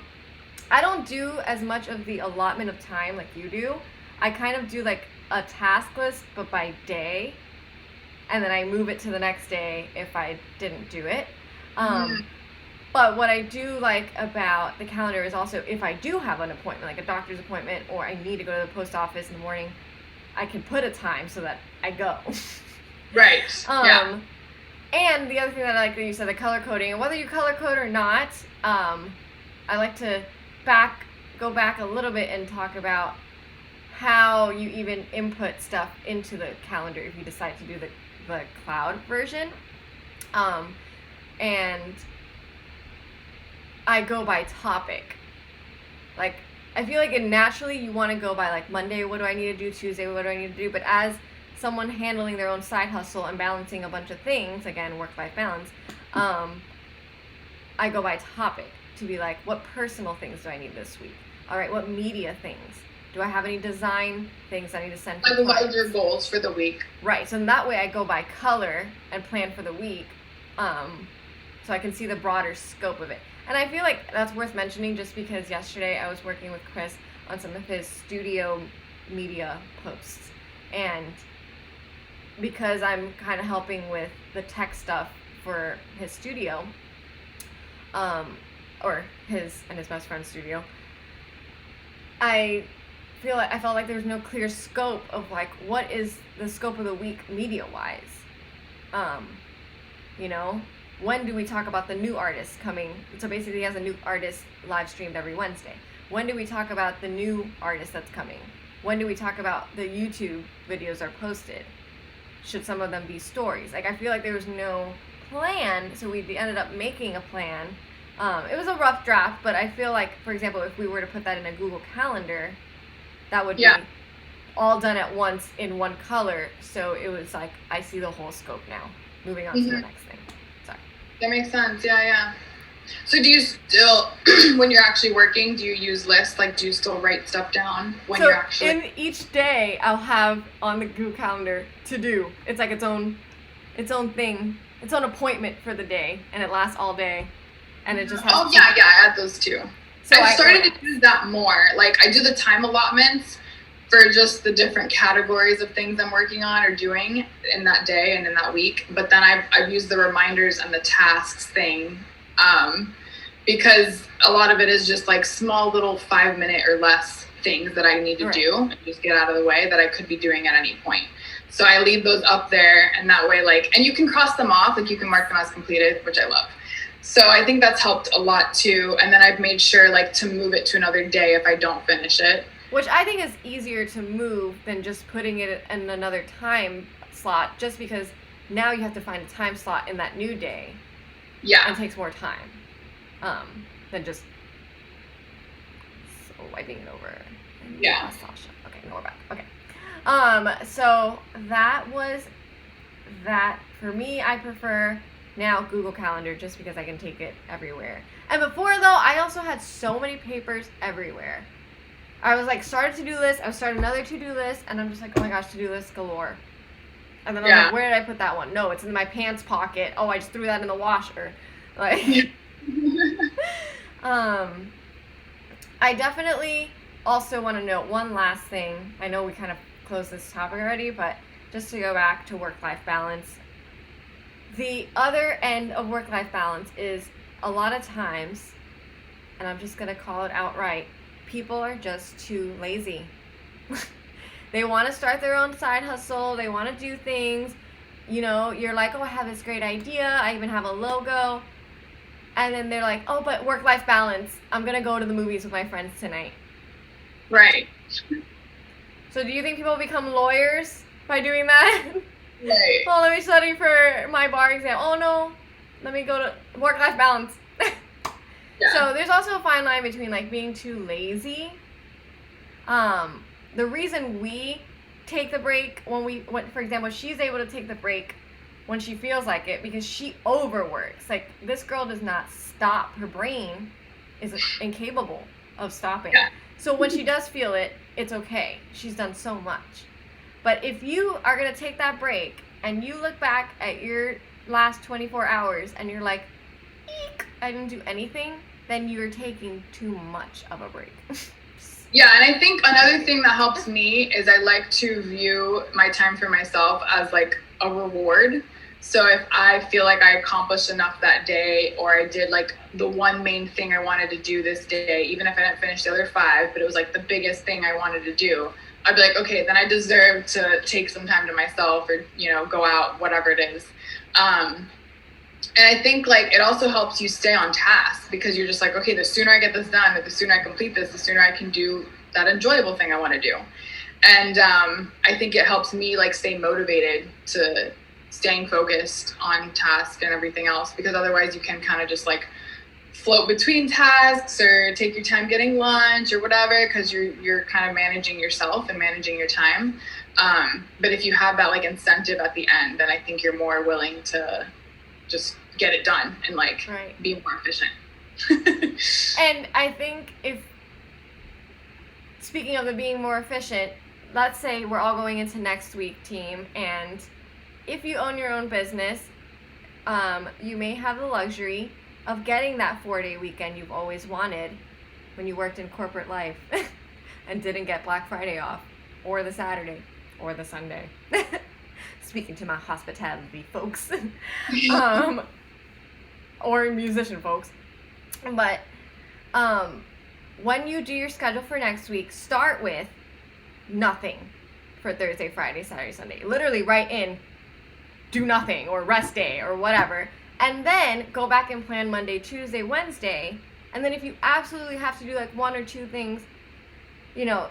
I don't do as much of the allotment of time like you do. I kind of do like a task list, but by day, and then I move it to the next day if I didn't do it. But what I do like about the calendar is also if I do have an appointment, like a doctor's appointment, or I need to go to the post office in the morning, I can put a time so that I go. Right. And the other thing that I like that you said, the color coding, and whether you color code or not, I like to go back a little bit and talk about how you even input stuff into the calendar if you decide to do the cloud version. And I go by topic. Like, I feel like naturally you want to go by like Monday, what do I need to do? Tuesday, what do I need to do? But as someone handling their own side hustle and balancing a bunch of things, again, work-life balance, I go by topic to be like, what personal things do I need this week? All right, what media things? Do I have any design things I need to send? Like larger goals for the week. Right, so in that way I go by color and plan for the week, so I can see the broader scope of it. And I feel like that's worth mentioning just because yesterday I was working with Chris on some of his studio media posts. And because I'm kind of helping with the tech stuff for his studio, or his and his best friend's studio, I felt like there was no clear scope of like what is the scope of the week media wise. You know, when do we talk about the new artist coming? So basically, he has a new artist live streamed every Wednesday. When do we talk about the new artist that's coming? When do we talk about the YouTube videos are posted? Should some of them be stories? Like, I feel like there was no plan, so we ended up making a plan. It was a rough draft, but I feel like, for example, if we were to put that in a Google Calendar, that would be all done at once in one color. So it was like, I see the whole scope now. Moving on to the next thing. Sorry. That makes sense. Yeah. So do you still, when you're actually working, do you use lists? Like, do you still write stuff down when you're actually... in each day, I'll have on the Google Calendar to do. It's like its own thing, its own appointment for the day, and it lasts all day. And it just has I add those too. So I've started to do that more. Like, I do the time allotments for just the different categories of things I'm working on or doing in that day and in that week. But then I've used the reminders and the tasks thing, because a lot of it is just like small little 5-minute or less things that I need to do and just get out of the way that I could be doing at any point. So I leave those up there, and that way, like, and you can cross them off, like you can mark them as completed, which I love. So I think that's helped a lot too. And then I've made sure like to move it to another day if I don't finish it. Which I think is easier to move than just putting it in another time slot, just because now you have to find a time slot in that new day. Yeah. And it takes more time than just wiping it over. Yeah. Sasha. Okay, no, we're back. Okay. So that was that. For me, I prefer now Google Calendar just because I can take it everywhere. And before though, I also had so many papers everywhere. I was like, started to-do list, I started another to-do list, and I'm just like, oh my gosh, to-do list galore. And then I'm like, where did I put that one? No, it's in my pants pocket. Oh, I just threw that in the washer. Like, I definitely also want to note one last thing. I know we kind of closed this topic already, but just to go back to work-life balance. The other end of work-life balance is a lot of times, and I'm just going to call it outright, people are just too lazy. They want to start their own side hustle. They want to do things. You know, you're like, oh, I have this great idea. I even have a logo. And then they're like, oh, but work-life balance. I'm going to go to the movies with my friends tonight. Right. So do you think people become lawyers by doing that? Right. Oh, let me study for my bar exam. Oh, no. Let me go to work-life balance. Yeah. So there's also a fine line between, like, being too lazy. The reason we take the break when for example, she's able to take the break when she feels like it because she overworks. Like, this girl does not stop. Her brain is incapable of stopping. Yeah. So when she does feel it, it's okay. She's done so much. But if you are going to take that break and you look back at your last 24 hours and you're like, eek, I didn't do anything, then you're taking too much of a break. Yeah, and I think another thing that helps me is I like to view my time for myself as like a reward. So if I feel like I accomplished enough that day, or I did like the one main thing I wanted to do this day, even if I didn't finish the other 5, but it was like the biggest thing I wanted to do, I'd be like, okay, then I deserve to take some time to myself or, you know, go out, whatever it is. And I think like it also helps you stay on task because you're just like, okay, the sooner I get this done, or the sooner I complete this, the sooner I can do that enjoyable thing I want to do. And I think it helps me like stay motivated to staying focused on task and everything else, because otherwise you can kind of just like float between tasks or take your time getting lunch or whatever, because you're kind of managing yourself and managing your time. But if you have that like incentive at the end, then I think you're more willing to just get it done and like be more efficient. And I think speaking of the being more efficient, let's say we're all going into next week, team, and if you own your own business, you may have the luxury of getting that 4-day weekend you've always wanted when you worked in corporate life and didn't get Black Friday off, or the Saturday, or the Sunday. Speaking to my hospitality folks. Or musician folks. But when you do your schedule for next week, start with nothing for Thursday, Friday, Saturday, Sunday. Literally write in do nothing or rest day or whatever. And then go back and plan Monday, Tuesday, Wednesday. And then if you absolutely have to do like one or two things, you know,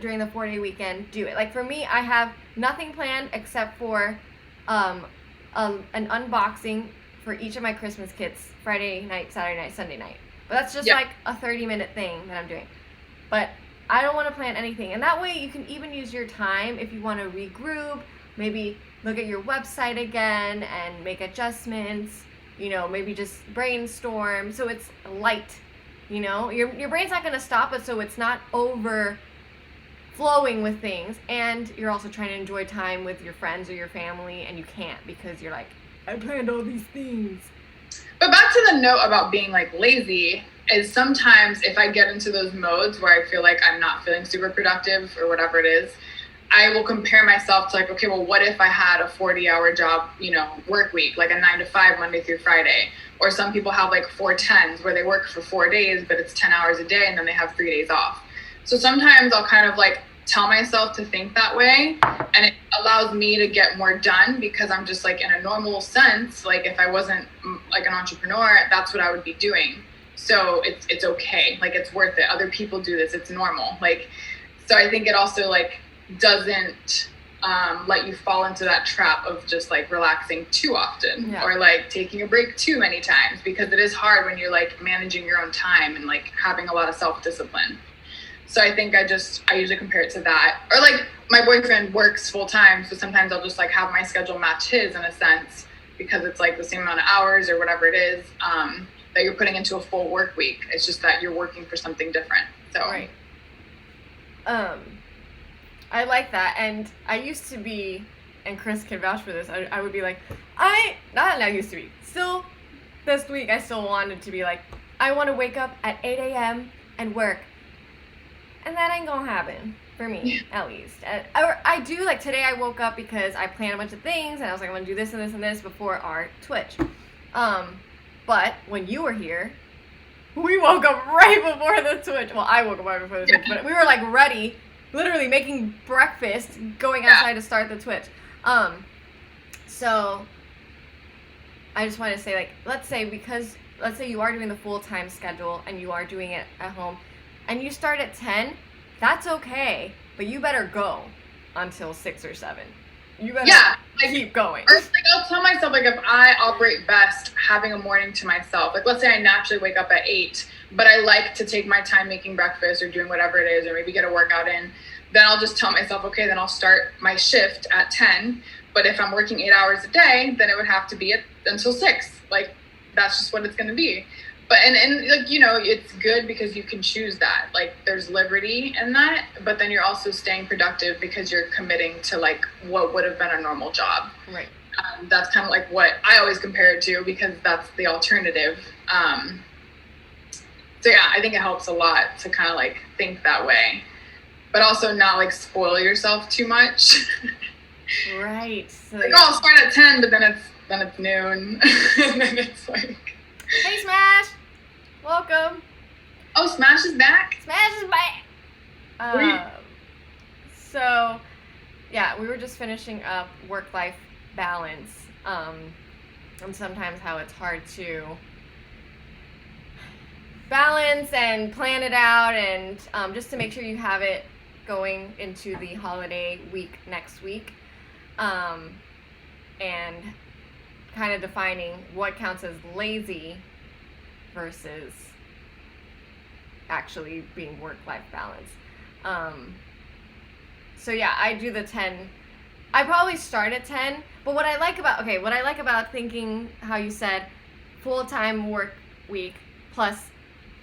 during the 4-day weekend, do it. Like for me, I have nothing planned except for an unboxing for each of my Christmas kits, Friday night, Saturday night, Sunday night. But that's just like a 30-minute thing that I'm doing. But I don't want to plan anything. And that way you can even use your time if you want to regroup, maybe look at your website again and make adjustments, you know, maybe just brainstorm. So it's light, you know, your brain's not going to stop it. So it's not overflowing with things. And you're also trying to enjoy time with your friends or your family, and you can't because you're like, I planned all these things. But back to the note about being like lazy, is sometimes if I get into those modes where I feel like I'm not feeling super productive or whatever it is, I will compare myself to like, okay, well, what if I had a 40-hour job, you know, work week, like a 9 to 5 Monday through Friday? Or some people have like 4-10s where they work for 4 days, but it's 10 hours a day and then they have 3 days off. So sometimes I'll kind of like tell myself to think that way, and it allows me to get more done because I'm just like in a normal sense, like if I wasn't like an entrepreneur, that's what I would be doing. So it's okay, like it's worth it. Other people do this, it's normal. Like, so I think it also like doesn't let you fall into that trap of just like relaxing too often or like taking a break too many times, because it is hard when you're like managing your own time and like having a lot of self-discipline. So I think I usually compare it to that. Or like my boyfriend works full time, so sometimes I'll just like have my schedule match his in a sense, because it's like the same amount of hours or whatever it is that you're putting into a full work week. It's just that you're working for something different. So right. I like that. And I used to be, and Chris can vouch for this, I would be like, still this week I still wanted to be like, I want to wake up at 8 a.m. and work. And that ain't gonna happen for me, at least. I do, like today I woke up because I planned a bunch of things and I was like, I'm gonna do this and this and this before our Twitch. But when you were here, we woke up right before the Twitch. Well, I woke up right before the Twitch, but we were like ready, literally making breakfast, going outside to start the Twitch. So I just want to say, like, let's say you are doing the full-time schedule and you are doing it at home, and you start at 10, that's okay, but you better go until 6 or 7. You better keep going. Or like I'll tell myself, like if I operate best having a morning to myself, like let's say I naturally wake up at 8, but I like to take my time making breakfast or doing whatever it is, or maybe get a workout in, then I'll just tell myself, okay, then I'll start my shift at 10. But if I'm working 8 hours a day, then it would have to be until 6. Like that's just what it's going to be. But and like, you know, it's good because you can choose that. Like there's liberty in that, but then you're also staying productive because you're committing to like what would have been a normal job. Right. That's kind of like what I always compare it to, because that's the alternative. So yeah, I think it helps a lot to kind of like think that way, but also not like spoil yourself too much. Right. So, like, I'll start at 10, but then it's noon, and then it's like, hey Smash, welcome. Oh, Smash is back. Smash is back. So, yeah, we were just finishing up work-life balance. and sometimes how it's hard to balance and plan it out, and just to make sure you have it going into the holiday week next week, and kind of defining what counts as lazy versus actually being work-life balance. So yeah, I do the 10. I probably start at 10, but what I like about thinking how you said full-time work week plus,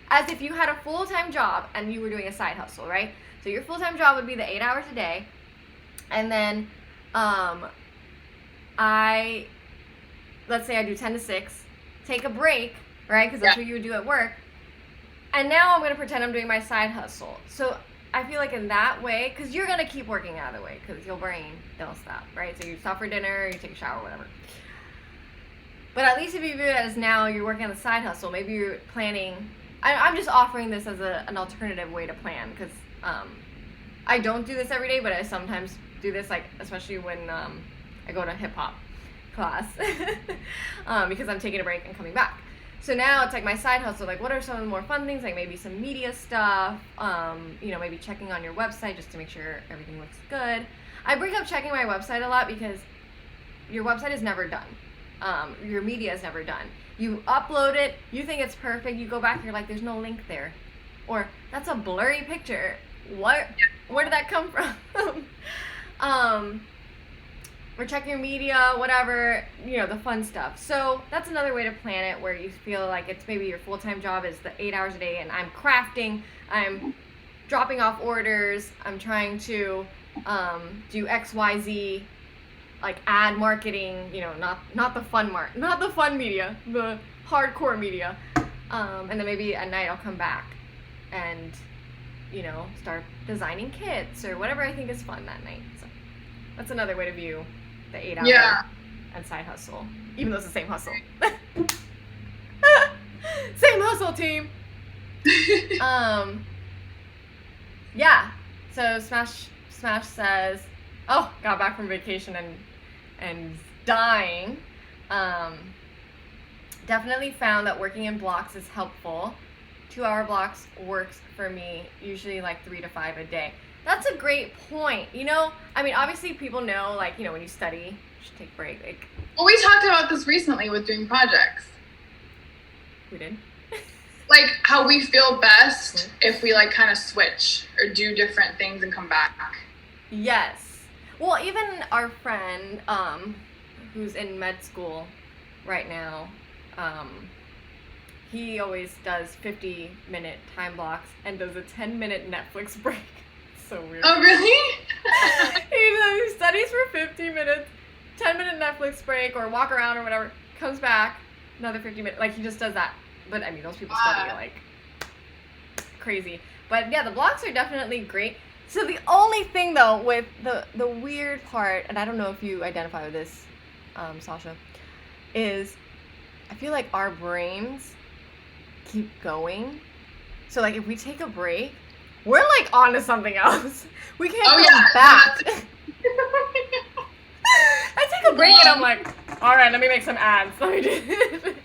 as if you had a full-time job and you were doing a side hustle, right? So your full-time job would be the 8 hours a day, and then let's say I do 10 to 6, take a break, right? Because that's what you would do at work. And now I'm going to pretend I'm doing my side hustle. So I feel like in that way, because you're going to keep working out of the way, because your brain don't stop, right? So you stop for dinner, you take a shower, whatever. But at least if you view it as now you're working on the side hustle, maybe you're planning. I'm just offering this as an alternative way to plan, because I don't do this every day, but I sometimes do this, like especially when I go to hip-hop class because I'm taking a break and coming back. So now it's like my side hustle, like what are some of the more fun things, like maybe some media stuff, maybe checking on your website just to make sure everything looks good. I bring up checking my website a lot because your website is never done. Your media is never done. You upload it, you think it's perfect, you go back, you're like, there's no link there. Or, that's a blurry picture. Where did that come from? Or check your media, whatever, the fun stuff. So that's another way to plan it, where you feel like it's maybe your full-time job is the 8 hours a day, and I'm crafting, I'm dropping off orders, I'm trying to do XYZ, like ad marketing, not the fun media, the hardcore media. And then maybe at night I'll come back and, start designing kits or whatever I think is fun that night. So that's another way to view the 8 hour and side hustle, even though it's the same hustle. Same hustle, team. Yeah. So Smash says, oh, got back from vacation and dying. Definitely found that working in blocks is helpful. 2-hour blocks works for me, usually like 3 to 5 a day. That's a great point. Obviously people know, like, when you study, you should take a break. Like, well, we talked about this recently with doing projects. We did? Like, how we feel best if we, like, kind of switch or do different things and come back. Yes. Well, even our friend, who's in med school right now, he always does 50-minute time blocks and does a 10-minute Netflix break. So weird. Oh, really? He studies for 50 minutes, 10-minute Netflix break, or walk around or whatever, comes back, another 50 minutes. Like, he just does that. But, those people study, like, crazy. But, yeah, the blocks are definitely great. So the only thing, though, with the weird part, and I don't know if you identify with this, Sasha, is I feel like our brains keep going. So, like, if we take a break, we're, like, on to something else. We can't go back. I take a break and I'm like, all right, let me make some ads. Let me do it.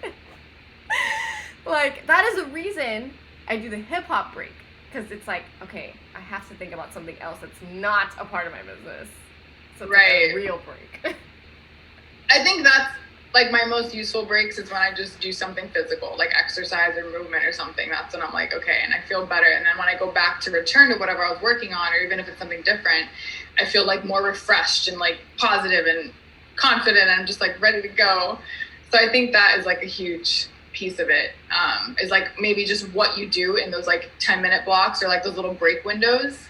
Like, that is the reason I do the hip-hop break. Because it's like, okay, I have to think about something else that's not a part of my business. So it's like a real break. I think that's, like, my most useful breaks is when I just do something physical, like exercise or movement or something. That's when I'm like, okay, and I feel better. And then when I go back to return to whatever I was working on, or even if it's something different, I feel, like, more refreshed and, like, positive and confident and just, like, ready to go. So I think that is, like, a huge piece of it, is, like, maybe just what you do in those, like, 10-minute blocks or, like, those little break windows.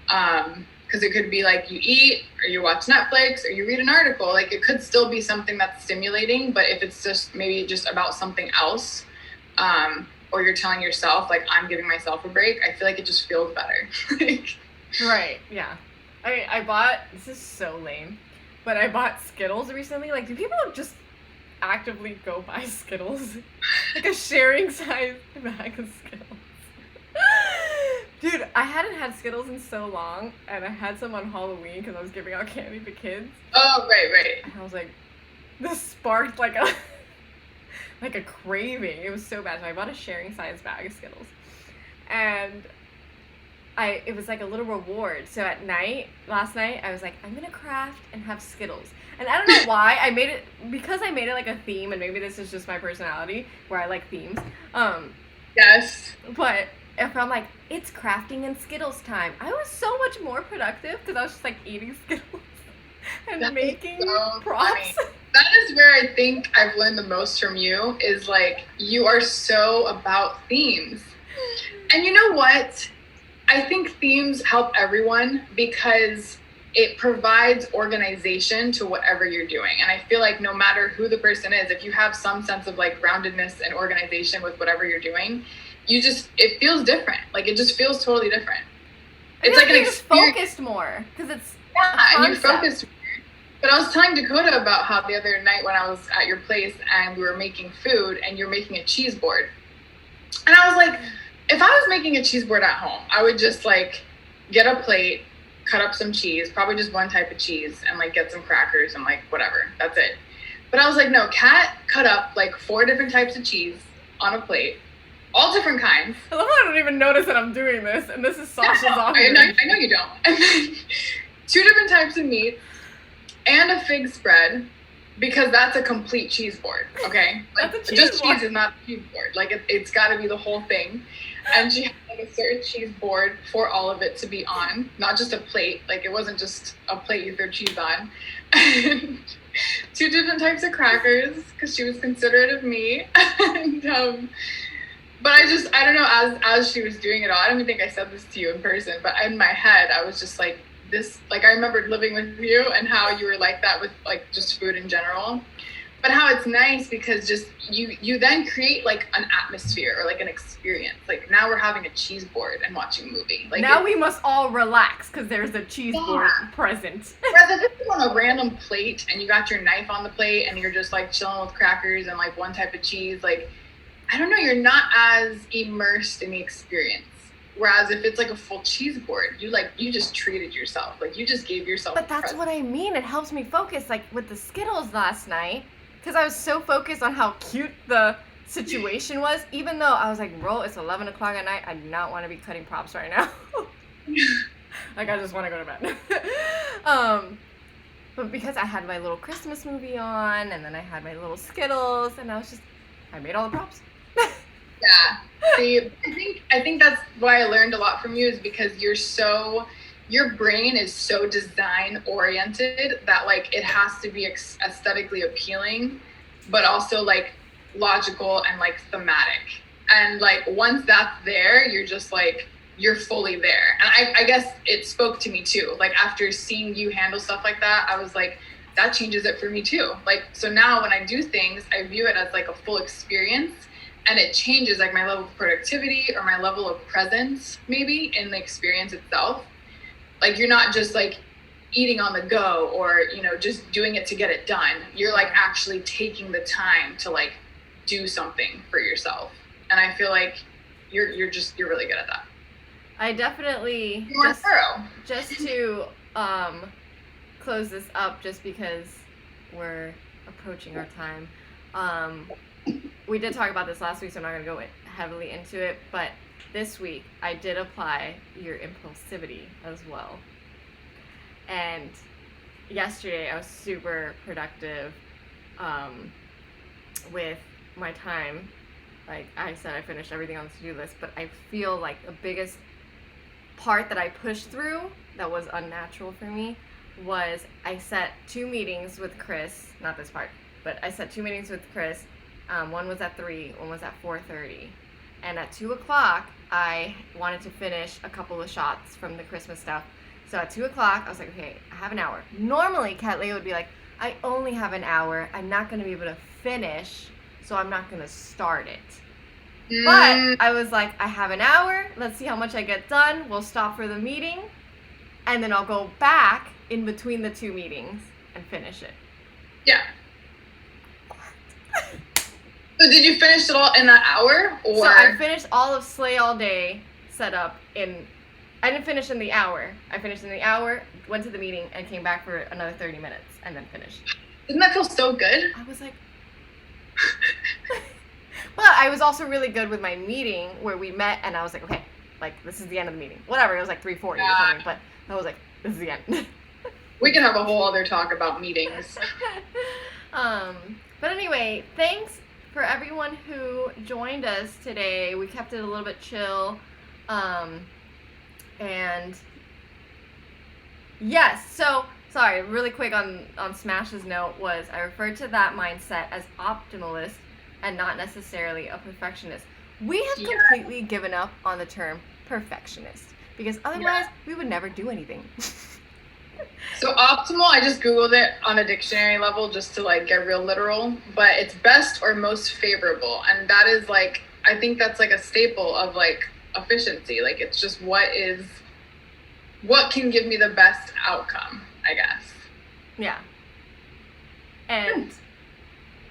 Because it could be like you eat or you watch Netflix or you read an article. Like, it could still be something that's stimulating, but if it's just maybe just about something else, or you're telling yourself, like, I'm giving myself a break, I feel like it just feels better. Right, yeah. I bought, this is so lame, but I bought Skittles recently. Like, do people just actively go buy Skittles? Like a sharing size bag of Skittles. Dude, I hadn't had Skittles in so long, and I had some on Halloween because I was giving out candy to kids. Oh, right. And I was like, this sparked like a like a craving. It was so bad. So I bought a sharing size bag of Skittles. And it was like a little reward. So at night, last night, I was like, I'm gonna craft and have Skittles. And I don't know why I made it, because I made it like a theme, and maybe this is just my personality where I like themes. Yes. But if I'm like, it's crafting and Skittles time, I was so much more productive because I was just like eating Skittles and That is making so props. funny. That is where I think I've learned the most from you, is like, you are so about themes. And you know what? I think themes help everyone because it provides organization to whatever you're doing. And I feel like no matter who the person is, if you have some sense of like groundedness and organization with whatever you're doing, it feels different. Like, it just feels totally different. It's like an experience. Focused more because it's and you're focused. But I was telling Dakota about how the other night when I was at your place and we were making food and you're making a cheese board. And I was like, if I was making a cheese board at home, I would just like get a plate, cut up some cheese, probably just one type of cheese, and like get some crackers and like whatever. That's it. But I was like, no, Kat cut up like 4 different types of cheese on a plate, all different kinds. I love how I don't even notice that I'm doing this, and this is Sasha's office. I know you don't. And then 2 different types of meat and a fig spread, because that's a complete cheese board, okay? Like, That's a cheese just board. cheese is not a cheese board. Like, it's got to be the whole thing. And she had like a certain cheese board for all of it to be on, not just a plate. Like, it wasn't just a plate you throw cheese on. And 2 different types of crackers, because she was considerate of me. And, but I don't know, as she was doing it all, I don't even think I said this to you in person, but in my head, I was just like, I remembered living with you and how you were like that with like just food in general, but how it's nice because just you then create like an atmosphere or like an experience. Like, now we're having a cheese board and watching a movie. Like, now we must all relax because there's a cheese board present. Whereas if it's on a random plate and you got your knife on the plate and you're just like chilling with crackers and like one type of cheese, like, I don't know, you're not as immersed in the experience. Whereas if it's like a full cheese board, you just treated yourself. Like, you just gave yourself. But that's what I mean. It helps me focus. Like with the Skittles last night, because I was so focused on how cute the situation was. Even though I was like, bro, it's 11 o'clock at night. I do not want to be cutting props right now. Like, I just want to go to bed. But because I had my little Christmas movie on, and then I had my little Skittles, and I made all the props. Yeah. See, I think that's why I learned a lot from you, is because your brain is so design oriented that like it has to be aesthetically appealing, but also like logical and like thematic. And like once that's there, you're just like, you're fully there. And I guess it spoke to me too. Like, after seeing you handle stuff like that, I was like, that changes it for me too. Like, so now when I do things, I view it as like a full experience. And it changes like my level of productivity or my level of presence maybe in the experience itself. Like, you're not just like eating on the go or, just doing it to get it done. You're like actually taking the time to like do something for yourself. And I feel like you're really good at that. I definitely You're more thorough. Just to close this up, just because we're approaching our time. We did talk about this last week, so I'm not going to go heavily into it, but this week I did apply your impulsivity as well. And yesterday I was super productive with my time. Like I said, I finished everything on the to-do list, but I feel like the biggest part that I pushed through that was unnatural for me was I set 2 meetings with Chris, not this part, but I set 2 meetings with Chris. One was at 3, one was at 4:30. And at 2 o'clock, I wanted to finish a couple of shots from the Christmas stuff. So at 2 o'clock, I was like, okay, I have an hour. Normally, Kat Leah would be like, I only have an hour. I'm not going to be able to finish, so I'm not going to start it. But I was like, I have an hour. Let's see how much I get done. We'll stop for the meeting. And then I'll go back in between the 2 meetings and finish it. Yeah. So did you finish it all in that hour? Or? So I finished all of Slay All Day set up in... I didn't finish in the hour. I finished in the hour, went to the meeting, and came back for another 30 minutes, and then finished. Didn't that feel so good? I was like... But I was also really good with my meeting where we met, and I was like, okay, like, this is the end of the meeting. Whatever, it was like 3:40 or something, but I was like, this is the end. We can have a whole other talk about meetings. But anyway, thanks for everyone who joined us today. We kept it a little bit chill. And yes, so sorry, really quick on Smash's note was I referred to that mindset as optimalist and not necessarily a perfectionist. We have completely given up on the term perfectionist because otherwise we would never do anything. So optimal, I just Googled it on a dictionary level just to like get real literal, but it's best or most favorable. And that is like, I think that's like a staple of like efficiency. Like it's just what can give me the best outcome, I guess. Yeah. And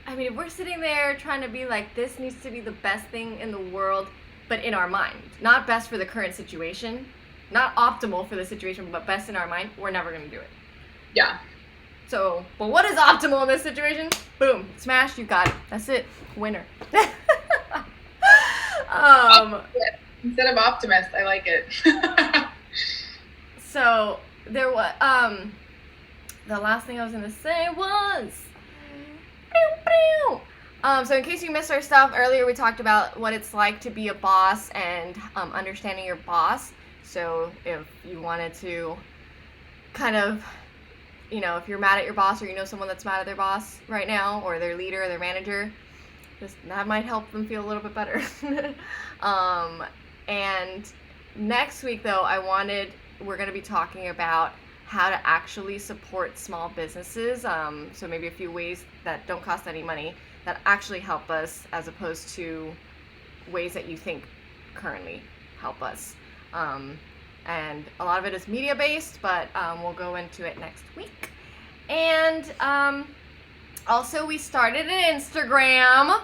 I mean, if we're sitting there trying to be like, this needs to be the best thing in the world, but in our mind, not best for the current situation, not optimal for the situation, but best in our mind, we're never going to do it. Yeah. So, but what is optimal in this situation? Boom. Smash, you got it. That's it. Winner. Instead of optimist, I like it. So, there was, the last thing I was going to say was, so in case you missed our stuff, earlier we talked about what it's like to be a boss and understanding your boss. So if you wanted to kind of, if you're mad at your boss or you know someone that's mad at their boss right now or their leader or their manager, that might help them feel a little bit better. And next week, though, we're going to be talking about how to actually support small businesses. So maybe a few ways that don't cost any money that actually help us as opposed to ways that you think currently help us. And a lot of it is media based, but we'll go into it next week. And also we started an Instagram.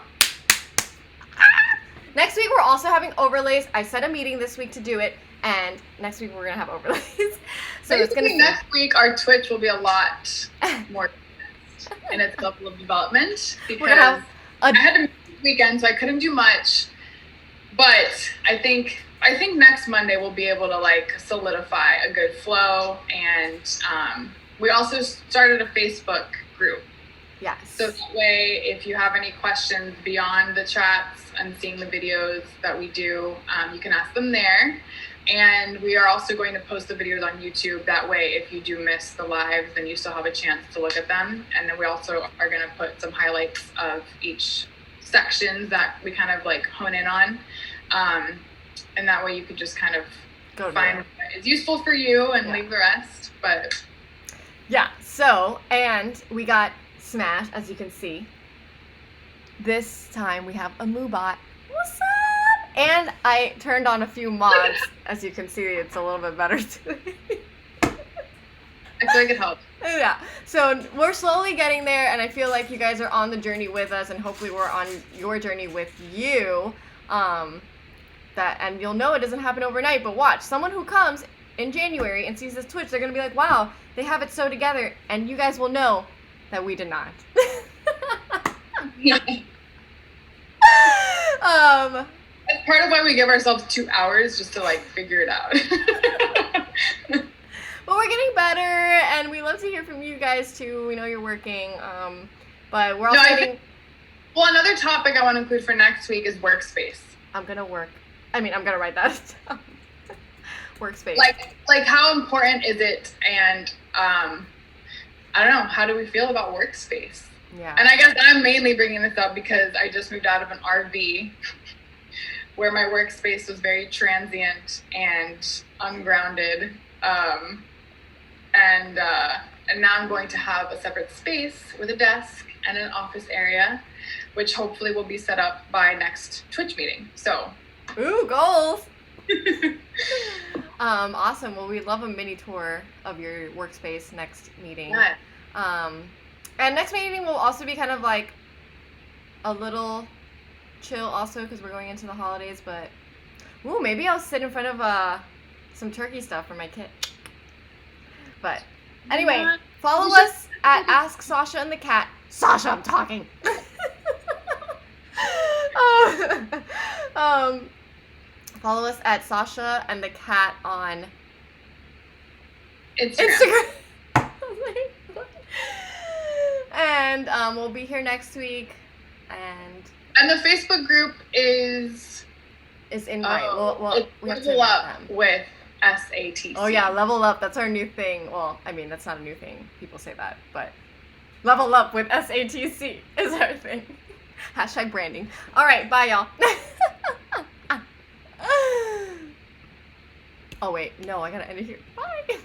Next week we're also having overlays. I set a meeting this week to do it, and next week we're gonna have overlays. So it's gonna next week our Twitch will be a lot more in its level of development because I had a weekend, so I couldn't do much. But I think next Monday we'll be able to like solidify a good flow, and we also started a Facebook group. Yes. So that way, if you have any questions beyond the chats and seeing the videos that we do, you can ask them there. And we are also going to post the videos on YouTube. That way, if you do miss the lives, then you still have a chance to look at them. And then we also are going to put some highlights of each section that we kind of like hone in on. And that way you could just kind of find what is useful for you and leave the rest. But yeah, so, and we got Smash, as you can see. This time we have a Moobot. What's up? And I turned on a few mods. As you can see, it's a little bit better too. I feel like it helps. Yeah, so we're slowly getting there, and I feel like you guys are on the journey with us, and hopefully we're on your journey with you. And you'll know it doesn't happen overnight, but watch, someone who comes in January and sees this Twitch, they're gonna be like, wow, they have it so together, and you guys will know that we did not. That's part of why we give ourselves 2 hours just to like figure it out. But we're getting better, and we love to hear from you guys too. We know you're working, but we're also Well, another topic I want to include for next week is workspace. I'm gonna write that down. Workspace. Like how important is it? And I don't know. How do we feel about workspace? Yeah. And I guess I'm mainly bringing this up because I just moved out of an RV where my workspace was very transient and ungrounded. And now I'm going to have a separate space with a desk and an office area, which hopefully will be set up by next Twitch meeting. So, ooh, goals. Awesome. Well, we'd love a mini tour of your workspace next meeting. Yeah. And next meeting will also be kind of like a little chill also because we're going into the holidays, but ooh, maybe I'll sit in front of some turkey stuff for my kid. But anyway, follow us at Ask Sasha and the Cat. Sasha, I'm talking. um, follow us at Sasha and the cat on Instagram. And we'll be here next week. And the Facebook group is invite. We have to level invite up them. with SATC. Oh yeah, level up. That's our new thing. Well, I mean, that's not a new thing. People say that, but level up with SATC is our thing. Hashtag branding. All right, bye y'all. Oh wait, no, I gotta end it here. Bye.